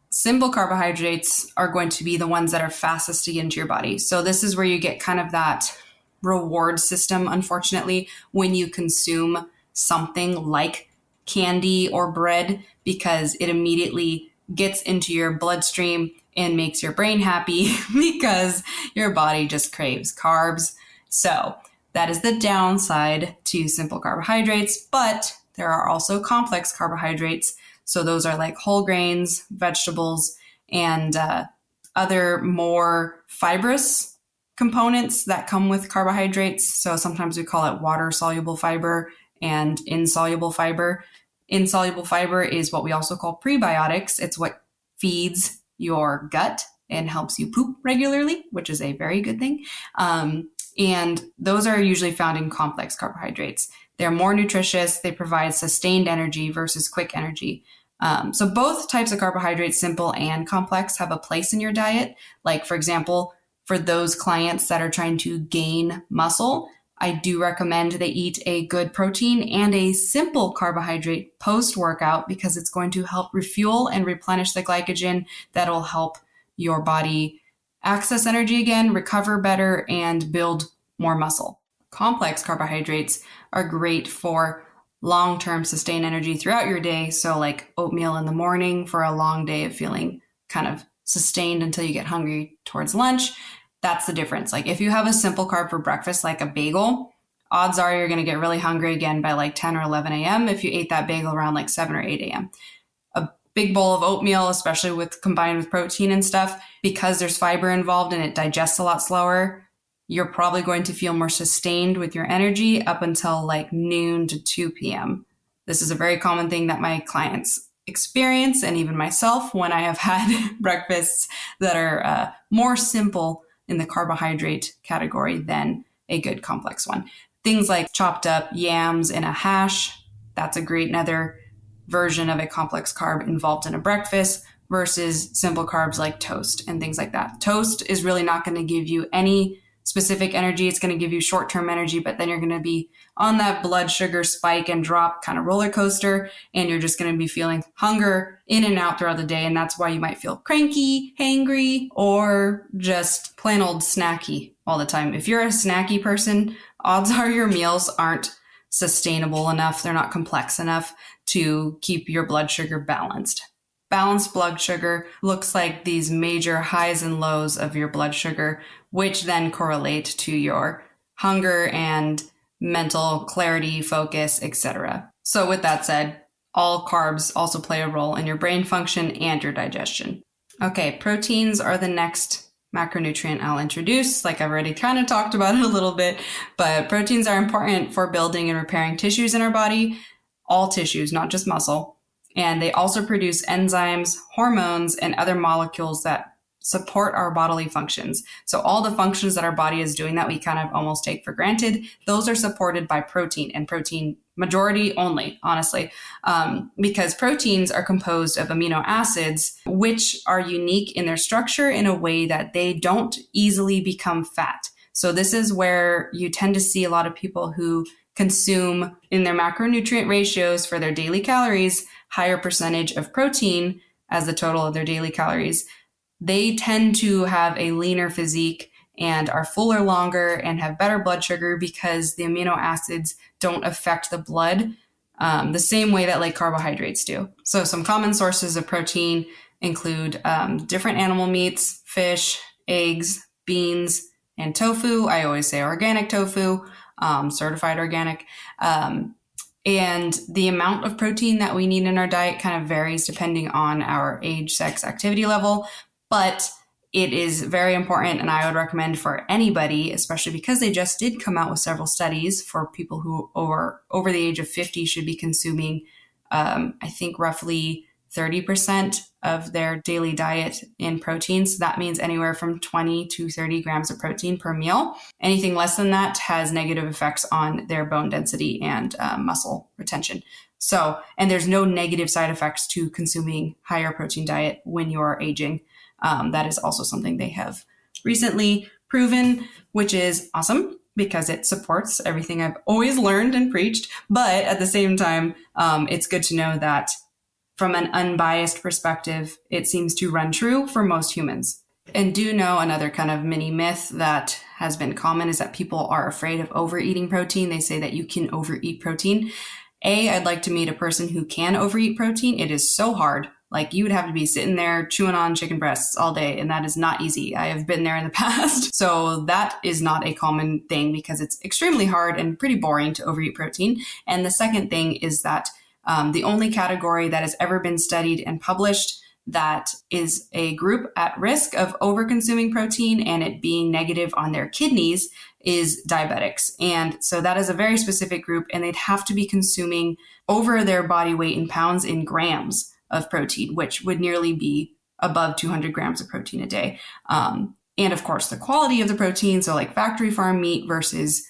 simple carbohydrates are going to be the ones that are fastest to get into your body. So this is where you get kind of that reward system, unfortunately, when you consume something like candy or bread, because it immediately gets into your bloodstream and makes your brain happy because your body just craves carbs. So that is the downside to simple carbohydrates, but there are also complex carbohydrates. So those are like whole grains, vegetables, and other more fibrous components that come with carbohydrates. So sometimes we call it water-soluble fiber and insoluble fiber. Insoluble fiber is what we also call prebiotics. It's what feeds your gut and helps you poop regularly, which is a very good thing. And those are usually found in complex carbohydrates. They're more nutritious. They provide sustained energy versus quick energy. So both types of carbohydrates, simple and complex, have a place in your diet. Like, for example, for those clients that are trying to gain muscle, I do recommend they eat a good protein and a simple carbohydrate post-workout because it's going to help refuel and replenish the glycogen that'll help your body access energy again, recover better, and build more muscle. Complex carbohydrates are great for long-term sustained energy throughout your day. So like oatmeal in the morning for a long day of feeling kind of sustained until you get hungry towards lunch. That's the difference. Like if you have a simple carb for breakfast, like a bagel, odds are you're going to get really hungry again by like 10 or 11 a.m. if you ate that bagel around like 7 or 8 a.m. A big bowl of oatmeal, especially with combined with protein and stuff, because there's fiber involved and it digests a lot slower, you're probably going to feel more sustained with your energy up until like noon to 2 p.m. This is a very common thing that my clients experience, and even myself, when I have had breakfasts that are more simple in the carbohydrate category than a good complex one. Things like chopped up yams in a hash, that's a great another version of a complex carb involved in a breakfast versus simple carbs like toast and things like that. Toast is really not going to give you any specific energy. It's going to give you short-term energy, but then you're going to be on that blood sugar spike and drop kind of roller coaster, and you're just going to be feeling hunger in and out throughout the day. And that's why you might feel cranky, hangry, or just plain old snacky all the time. If you're a snacky person, odds are your meals aren't sustainable enough. They're not complex enough to keep your blood sugar balanced. Balanced blood sugar looks like these major highs and lows of your blood sugar, which then correlate to your hunger and mental clarity, focus, etc. So with that said, all carbs also play a role in your brain function and your digestion. Okay, proteins are the next macronutrient I'll introduce. Like I've already kind of talked about it a little bit, but proteins are important for building and repairing tissues in our body, all tissues, not just muscle. And they also produce enzymes, hormones, and other molecules that support our bodily functions. So all the functions that our body is doing that we kind of almost take for granted, those are supported by protein, and protein majority only, honestly, because proteins are composed of amino acids, which are unique in their structure in a way that they don't easily become fat. So this is where you tend to see a lot of people who consume in their macronutrient ratios for their daily calories higher percentage of protein as the total of their daily calories. They tend to have a leaner physique and are fuller longer and have better blood sugar because the amino acids don't affect the blood the same way that like carbohydrates do. So some common sources of protein include different animal meats, fish, eggs, beans, and tofu. I always say organic tofu, certified organic. And the amount of protein that we need in our diet kind of varies depending on our age, sex, activity level. But it is very important, and I would recommend for anybody, especially because they just did come out with several studies for people who over the age of 50 should be consuming, I think, roughly 30% of their daily diet in protein. So that means anywhere from 20 to 30 grams of protein per meal. Anything less than that has negative effects on their bone density and muscle retention. So, and there's no negative side effects to consuming higher protein diet when you're aging. That is also something they have recently proven, which is awesome because it supports everything I've always learned and preached. But at the same time, it's good to know that from an unbiased perspective, it seems to run true for most humans. And do know another kind of mini myth that has been common is that people are afraid of overeating protein. They say that you can overeat protein. I'd like to meet a person who can overeat protein. It is so hard. Like, you would have to be sitting there chewing on chicken breasts all day, and that is not easy. I have been there in the past. So that is not a common thing because it's extremely hard and pretty boring to overeat protein. And the second thing is that the only category that has ever been studied and published that is a group at risk of overconsuming protein and it being negative on their kidneys is diabetics. And so that is a very specific group, and they'd have to be consuming over their body weight in pounds in grams of protein, which would nearly be above 200 grams of protein a day. And of course, the quality of the protein, so like factory farm meat versus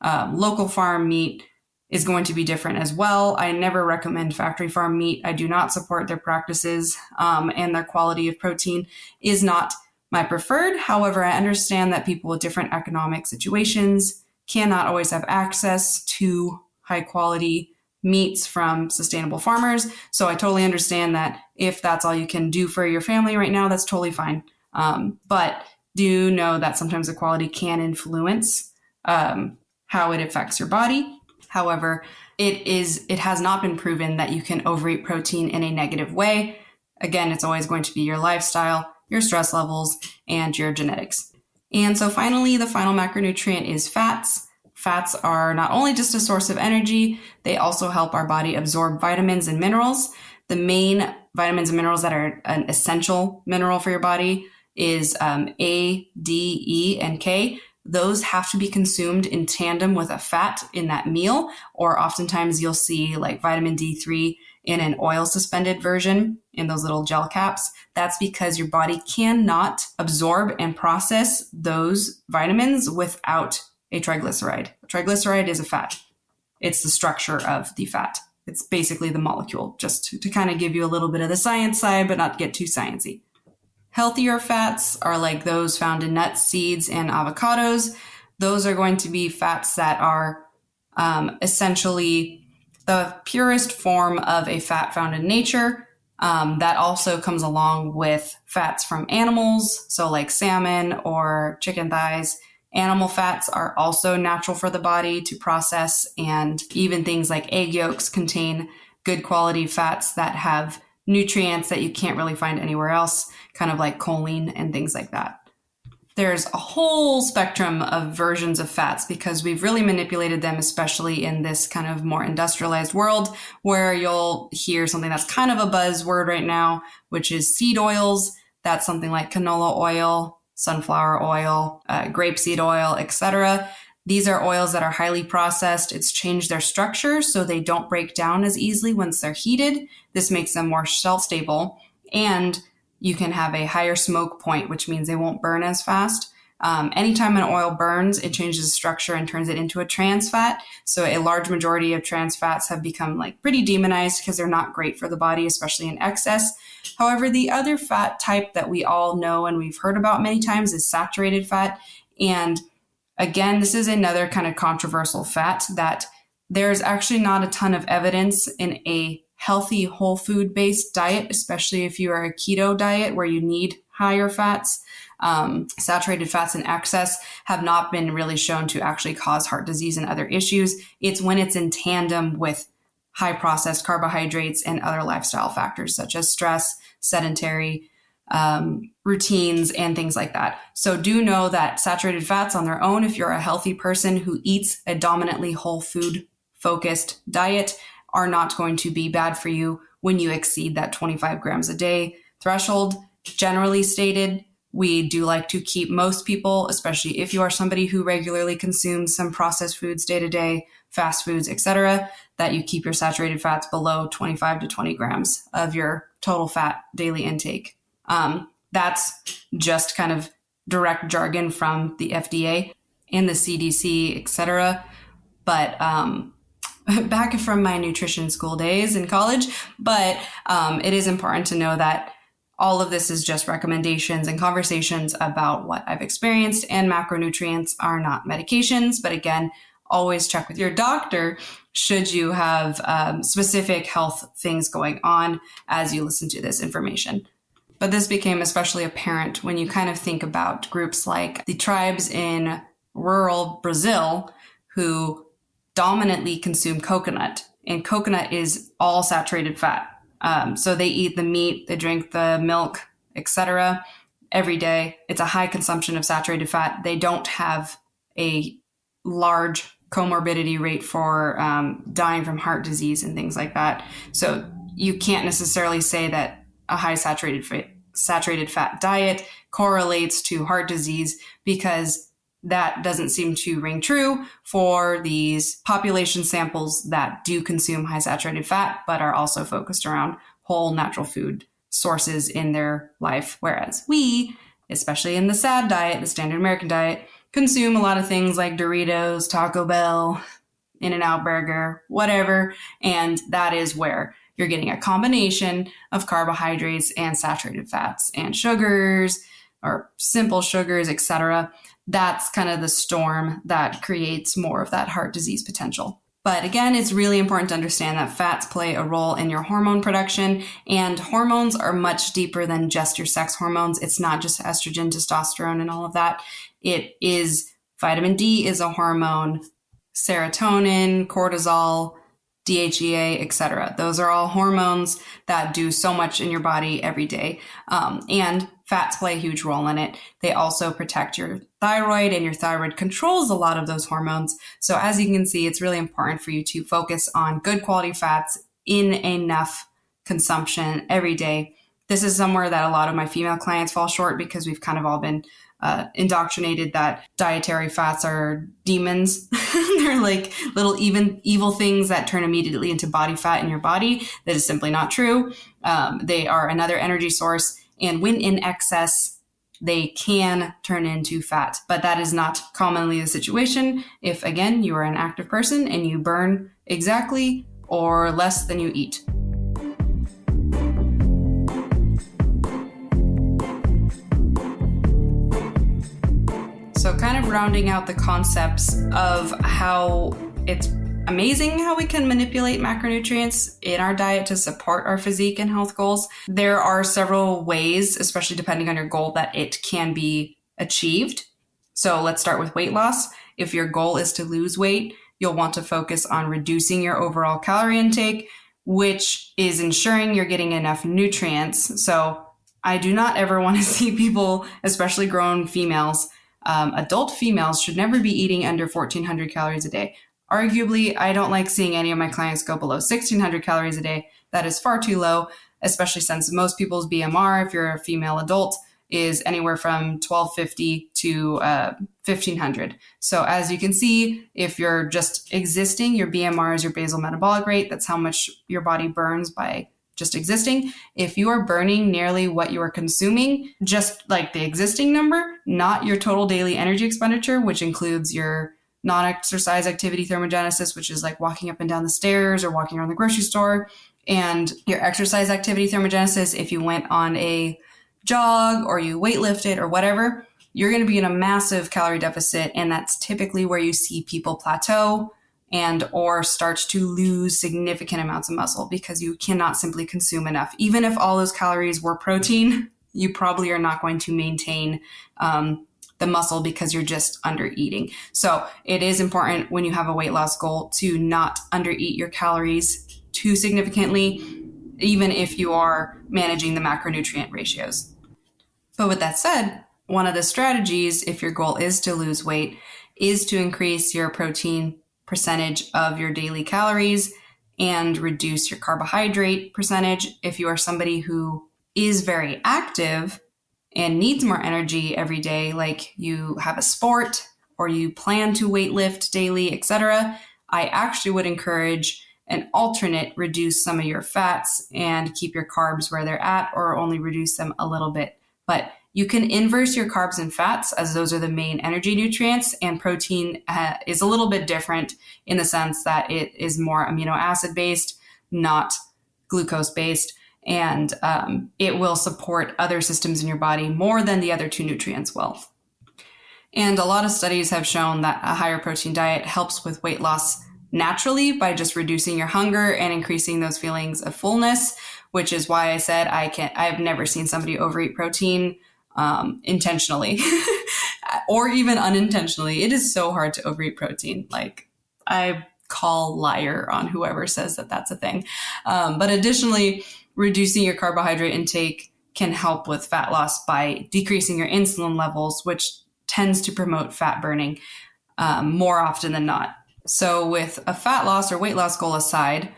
local farm meat, is going to be different as well. I never recommend factory farm meat. I do not support their practices, and their quality of protein is not my preferred. However, I understand that people with different economic situations cannot always have access to high quality meats from sustainable farmers. So I totally understand that if that's all you can do for your family right now, that's totally fine. But do know that sometimes the quality can influence how it affects your body. However, it has not been proven that you can overeat protein in a negative way. Again, it's always going to be your lifestyle, your stress levels, and your genetics. And so finally, the final macronutrient is fats. Fats are not only just a source of energy, they also help our body absorb vitamins and minerals. The main vitamins and minerals that are an essential mineral for your body is A, D, E, and K. Those have to be consumed in tandem with a fat in that meal, or oftentimes you'll see like vitamin D3 in an oil suspended version in those little gel caps. That's because your body cannot absorb and process those vitamins without a triglyceride. A triglyceride is a fat. It's the structure of the fat. It's basically the molecule, just to kind of give you a little bit of the science side, but not get too sciencey. Healthier fats are like those found in nuts, seeds, and avocados. Those are going to be fats that are essentially the purest form of a fat found in nature. That also comes along with fats from animals, so like salmon or chicken thighs. Animal fats are also natural for the body to process, and even things like egg yolks contain good quality fats that have nutrients that you can't really find anywhere else, kind of like choline and things like that. There's a whole spectrum of versions of fats because we've really manipulated them, especially in this kind of more industrialized world where you'll hear something that's kind of a buzzword right now, which is seed oils. That's something like canola oil, sunflower oil, grapeseed oil, etc. These are oils that are highly processed. It's changed their structure so they don't break down as easily once they're heated. This makes them more shelf stable, and you can have a higher smoke point, which means they won't burn as fast. Anytime an oil burns, it changes the structure and turns it into a trans fat. So a large majority of trans fats have become like pretty demonized because they're not great for the body, especially in excess. However, the other fat type that we all know and we've heard about many times is saturated fat. And again, this is another kind of controversial fat that there's actually not a ton of evidence in a healthy whole food based diet, especially if you are a keto diet where you need higher fats. Saturated fats in excess have not been really shown to actually cause heart disease and other issues. It's when it's in tandem with high processed carbohydrates and other lifestyle factors such as stress, sedentary routines, and things like that. So do know that saturated fats on their own, if you're a healthy person who eats a dominantly whole food focused diet are not going to be bad for you when you exceed that 25 grams a day threshold. Generally stated, we do like to keep most people, especially if you are somebody who regularly consumes some processed foods day to day, fast foods, etc., that you keep your saturated fats below 25 to 20 grams of your total fat daily intake. That's just kind of direct jargon from the FDA and the CDC, etc. But back from my nutrition school days in college, but it is important to know that all of this is just recommendations and conversations about what I've experienced, and macronutrients are not medications. But again, always check with your doctor should you have specific health things going on as you listen to this information. But this became especially apparent when you kind of think about groups like the tribes in rural Brazil who dominantly consume coconut, and coconut is all saturated fat. So they eat the meat, they drink the milk, etc. every day. It's a high consumption of saturated fat. They don't have a large comorbidity rate for dying from heart disease and things like that. So you can't necessarily say that a high saturated fat diet correlates to heart disease, because that doesn't seem to ring true for these population samples that do consume high saturated fat, but are also focused around whole natural food sources in their life. Whereas we, especially in the SAD diet, the standard American diet, consume a lot of things like Doritos, Taco Bell, In-N-Out Burger, whatever. And that is where you're getting a combination of carbohydrates and saturated fats and sugars or simple sugars, etc. That's kind of the storm that creates more of that heart disease potential. But again, it's really important to understand that fats play a role in your hormone production, and hormones are much deeper than just your sex hormones. It's not just estrogen, testosterone, and all of that. It is vitamin D is a hormone, serotonin, cortisol, DHEA, etc. Those are all hormones that do so much in your body every day. And fats play a huge role in it. They also protect your thyroid, and your thyroid controls a lot of those hormones. So as you can see, it's really important for you to focus on good quality fats in enough consumption every day. This is somewhere that a lot of my female clients fall short, because we've kind of all been indoctrinated that dietary fats are demons. They're like little evil things that turn immediately into body fat in your body. That is simply not true. They are another energy source, and when in excess, they can turn into fat. But that is not commonly the situation if, again, you are an active person and you burn exactly or less than you eat. So kind of rounding out the concepts of how it's amazing how we can manipulate macronutrients in our diet to support our physique and health goals. There are several ways, especially depending on your goal, that it can be achieved. So let's start with weight loss. If your goal is to lose weight, you'll want to focus on reducing your overall calorie intake, which is ensuring you're getting enough nutrients. So I do not ever want to see people, especially grown females, adult females should never be eating under 1,400 calories a day. Arguably, I don't like seeing any of my clients go below 1,600 calories a day. That is far too low, especially since most people's BMR, if you're a female adult, is anywhere from 1,250 to 1,500. So as you can see, if you're just existing, your BMR is your basal metabolic rate. That's how much your body burns by just existing. If you are burning nearly what you are consuming, just like the existing number, not your total daily energy expenditure, which includes your non-exercise activity thermogenesis, which is like walking up and down the stairs or walking around the grocery store, and your exercise activity thermogenesis, if you went on a jog or you weightlifted or whatever, you're going to be in a massive calorie deficit. And that's typically where you see people plateau and or start to lose significant amounts of muscle, because you cannot simply consume enough. Even if all those calories were protein, you probably are not going to maintain the muscle because you're just under eating. So it is important when you have a weight loss goal to not under eat your calories too significantly, even if you are managing the macronutrient ratios. But with that said, one of the strategies, if your goal is to lose weight, is to increase your protein percentage of your daily calories and reduce your carbohydrate percentage. If you are somebody who is very active and needs more energy every day, like you have a sport or you plan to weight lift daily, etc., I actually would encourage an alternate: reduce some of your fats and keep your carbs where they're at, or only reduce them a little bit. But you can inverse your carbs and fats, as those are the main energy nutrients, and protein is a little bit different in the sense that it is more amino acid based, not glucose based, and it will support other systems in your body more than the other two nutrients will. And a lot of studies have shown that a higher protein diet helps with weight loss naturally by just reducing your hunger and increasing those feelings of fullness, which is why I said I've never seen somebody overeat protein intentionally or even unintentionally. It is so hard to overeat protein. Like, I call liar on whoever says that that's a thing. But additionally, reducing your carbohydrate intake can help with fat loss by decreasing your insulin levels, which tends to promote fat burning more often than not. So with a fat loss or weight loss goal aside,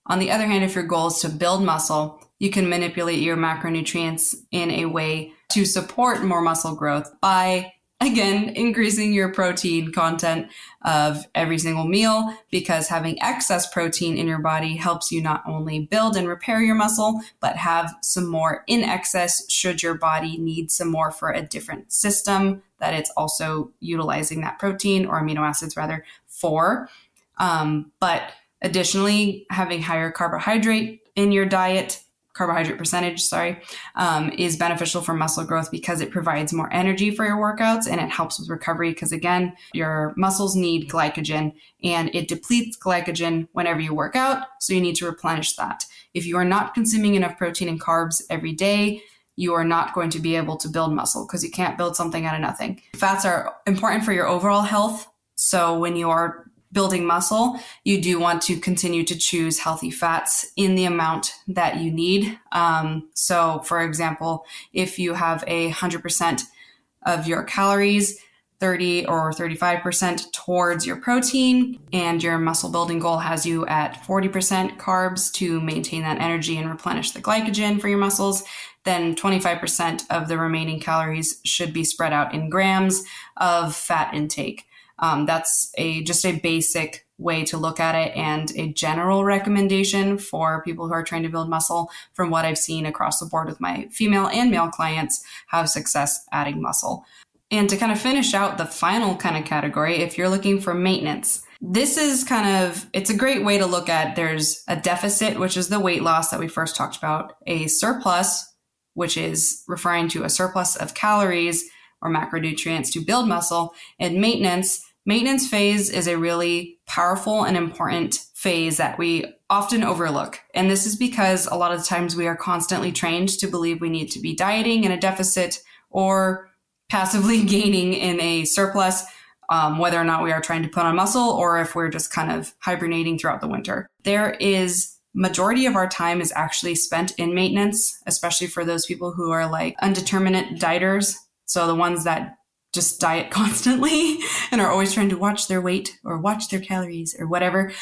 on the other hand, if your goal is to build muscle, you can manipulate your macronutrients in a way to support more muscle growth by, again, increasing your protein content of every single meal, because having excess protein in your body helps you not only build and repair your muscle, but have some more in excess should your body need some more for a different system that it's also utilizing that protein, or amino acids rather, for. But additionally, having higher carbohydrate in your diet, carbohydrate percentage, is beneficial for muscle growth because it provides more energy for your workouts, and it helps with recovery because, again, your muscles need glycogen and it depletes glycogen whenever you work out. So you need to replenish that. If you are not consuming enough protein and carbs every day, you are not going to be able to build muscle because you can't build something out of nothing. Fats are important for your overall health. So when you are building muscle, you do want to continue to choose healthy fats in the amount that you need. So for example, if you have 100% of your calories, 30 or 35% towards your protein, and your muscle building goal has you at 40% carbs to maintain that energy and replenish the glycogen for your muscles, then 25% of the remaining calories should be spread out in grams of fat intake. That's just a basic way to look at it, and a general recommendation for people who are trying to build muscle from what I've seen across the board with my female and male clients have success adding muscle. And to kind of finish out the final kind of category, if you're looking for maintenance, this is it's a great way to look at, there's a deficit, which is the weight loss that we first talked about, a surplus, which is referring to a surplus of calories or macronutrients to build muscle, and maintenance. Maintenance phase is a really powerful and important phase that we often overlook. And this is because a lot of the times we are constantly trained to believe we need to be dieting in a deficit or passively gaining in a surplus, whether or not we are trying to put on muscle or if we're just kind of hibernating throughout the winter. Majority of our time is actually spent in maintenance, especially for those people who are like undeterminate dieters. So the ones that just diet constantly and are always trying to watch their weight or watch their calories or whatever.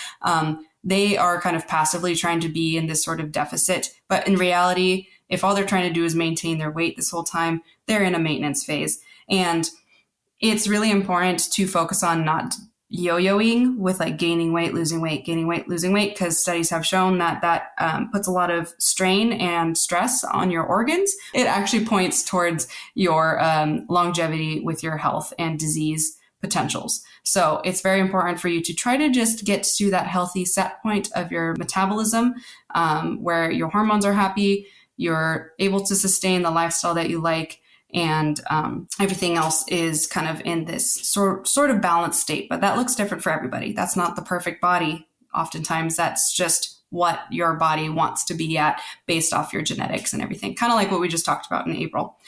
They are kind of passively trying to be in this sort of deficit. But in reality, if all they're trying to do is maintain their weight this whole time, they're in a maintenance phase. And it's really important to focus on not yo-yoing with like gaining weight, losing weight, because studies have shown that puts a lot of strain and stress on your organs. It actually points towards your longevity with your health and disease potentials. So it's very important for you to try to just get to that healthy set point of your metabolism, where your hormones are happy, you're able to sustain the lifestyle that you like, and everything else is kind of in this sort of balanced state. But that looks different for everybody. That's not the perfect body. Oftentimes that's just what your body wants to be at based off your genetics and everything, kind of like what we just talked about in April.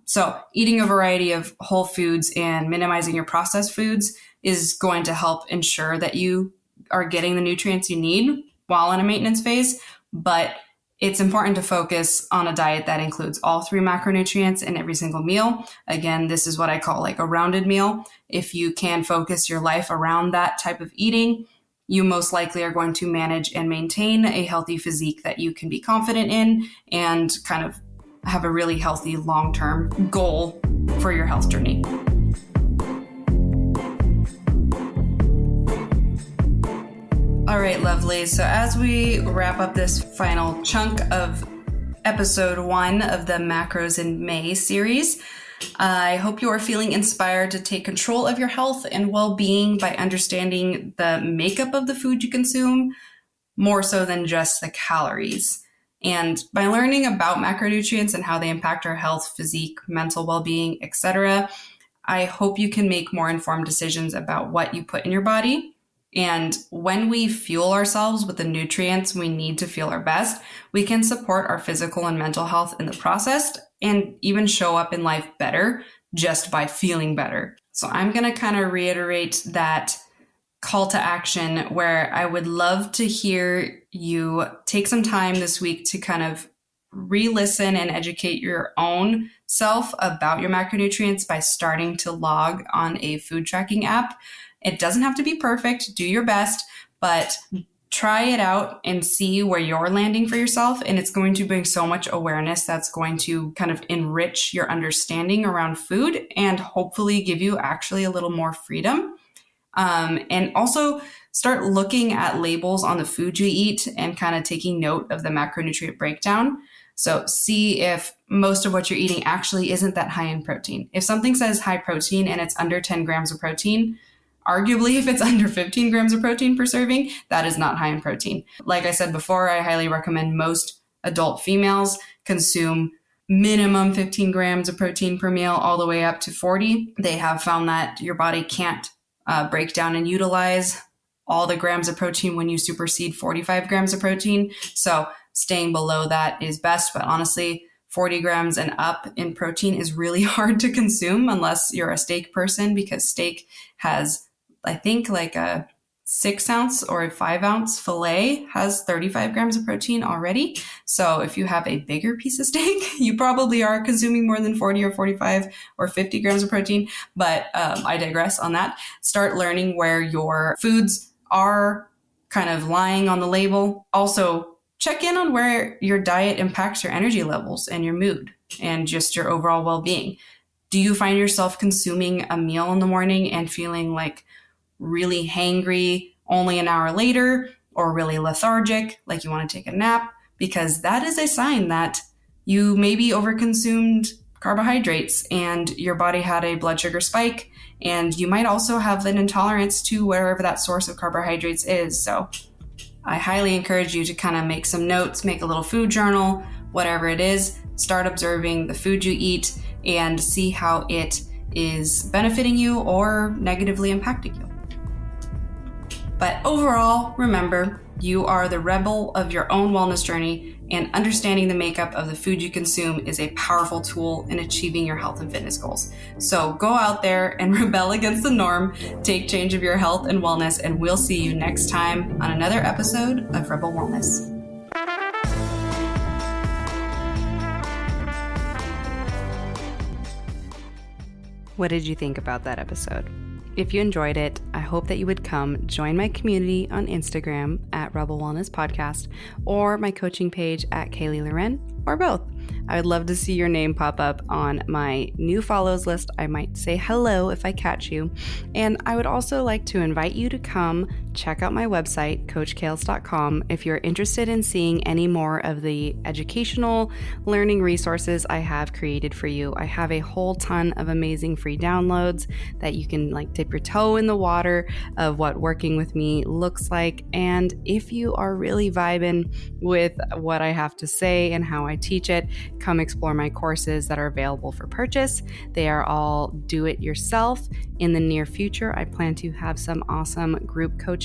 So eating a variety of whole foods and minimizing your processed foods is going to help ensure that you are getting the nutrients you need while in a maintenance phase. But It's important to focus on a diet that includes all 3 macronutrients in every single meal. Again, this is what I call like a rounded meal. If you can focus your life around that type of eating, you most likely are going to manage and maintain a healthy physique that you can be confident in and kind of have a really healthy long-term goal for your health journey. All right, lovely. So as we wrap up this final chunk of episode 1 of the Macros in May series, I hope you are feeling inspired to take control of your health and well-being by understanding the makeup of the food you consume, more so than just the calories. And by learning about macronutrients and how they impact our health, physique, mental well-being, etc., I hope you can make more informed decisions about what you put in your body. And when we fuel ourselves with the nutrients we need to feel our best, we can support our physical and mental health in the process and even show up in life better just by feeling better. So I'm going to kind of reiterate that call to action where I would love to hear you take some time this week to kind of re-listen and educate your own self about your macronutrients by starting to log on a food tracking app. It doesn't have to be perfect. Do your best, but try it out and see where you're landing for yourself. And it's going to bring so much awareness that's going to kind of enrich your understanding around food and hopefully give you actually a little more freedom. And also start looking at labels on the food you eat and kind of taking note of the macronutrient breakdown. So see if most of what you're eating actually isn't that high in protein. If something says high protein and it's under 10 grams of protein, arguably, if it's under 15 grams of protein per serving, that is not high in protein. Like I said before, I highly recommend most adult females consume minimum 15 grams of protein per meal all the way up to 40. They have found that your body can't break down and utilize all the grams of protein when you supersede 45 grams of protein. So staying below that is best. But honestly, 40 grams and up in protein is really hard to consume unless you're a steak person, because steak has, I think, like a 6 ounce or a 5 ounce filet has 35 grams of protein already. So if you have a bigger piece of steak, you probably are consuming more than 40 or 45 or 50 grams of protein. But I digress on that. Start learning where your foods are kind of lying on the label. Also, check in on where your diet impacts your energy levels and your mood and just your overall well-being. Do you find yourself consuming a meal in the morning and feeling like really hangry only an hour later, or really lethargic, like you want to take a nap? Because that is a sign that you maybe overconsumed carbohydrates and your body had a blood sugar spike, and you might also have an intolerance to wherever that source of carbohydrates is. So I highly encourage you to kind of make some notes, make a little food journal, whatever it is, start observing the food you eat and see how it is benefiting you or negatively impacting you. But overall, remember, you are the rebel of your own wellness journey, and understanding the makeup of the food you consume is a powerful tool in achieving your health and fitness goals. So go out there and rebel against the norm, take change of your health and wellness, and we'll see you next time on another episode of Rebel Wellness. What did you think about that episode? If you enjoyed it, I hope that you would come join my community on Instagram at Rebel Wellness Podcast, or my coaching page at Kaylee Loren, or both. I would love to see your name pop up on my new follows list. I might say hello if I catch you. And I would also like to invite you to come check out my website, coachkales.com, if you're interested in seeing any more of the educational learning resources I have created for you. I have a whole ton of amazing free downloads that you can dip your toe in the water of what working with me looks like. And if you are really vibing with what I have to say and how I teach it, come explore my courses that are available for purchase. They are all do it yourself. In the near future, I plan to have some awesome group coaching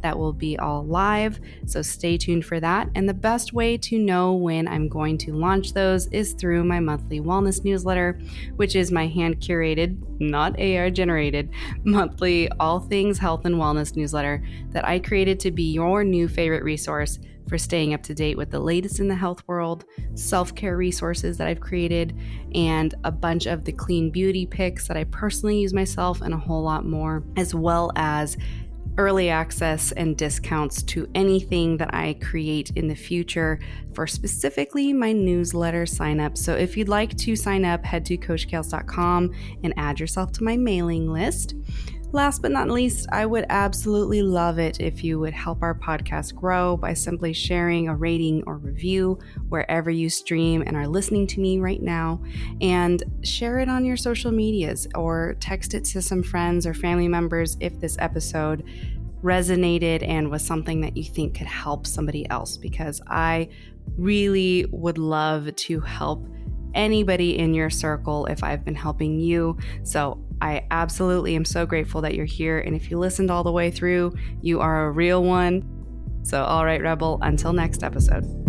that will be all live, so stay tuned for that. And the best way to know when I'm going to launch those is through my monthly wellness newsletter, which is my hand-curated, not AI-generated, monthly all things health and wellness newsletter that I created to be your new favorite resource for staying up to date with the latest in the health world, self-care resources that I've created, and a bunch of the clean beauty picks that I personally use myself, and a whole lot more, as well as early access and discounts to anything that I create in the future for specifically my newsletter sign up. So if you'd like to sign up, head to coachkales.com and add yourself to my mailing list. Last but not least, I would absolutely love it if you would help our podcast grow by simply sharing a rating or review wherever you stream and are listening to me right now, and share it on your social medias or text it to some friends or family members if this episode resonated and was something that you think could help somebody else, because I really would love to help anybody in your circle if I've been helping you. So I absolutely am so grateful that you're here. And if you listened all the way through, you are a real one. So, all right, Rebel, until next episode.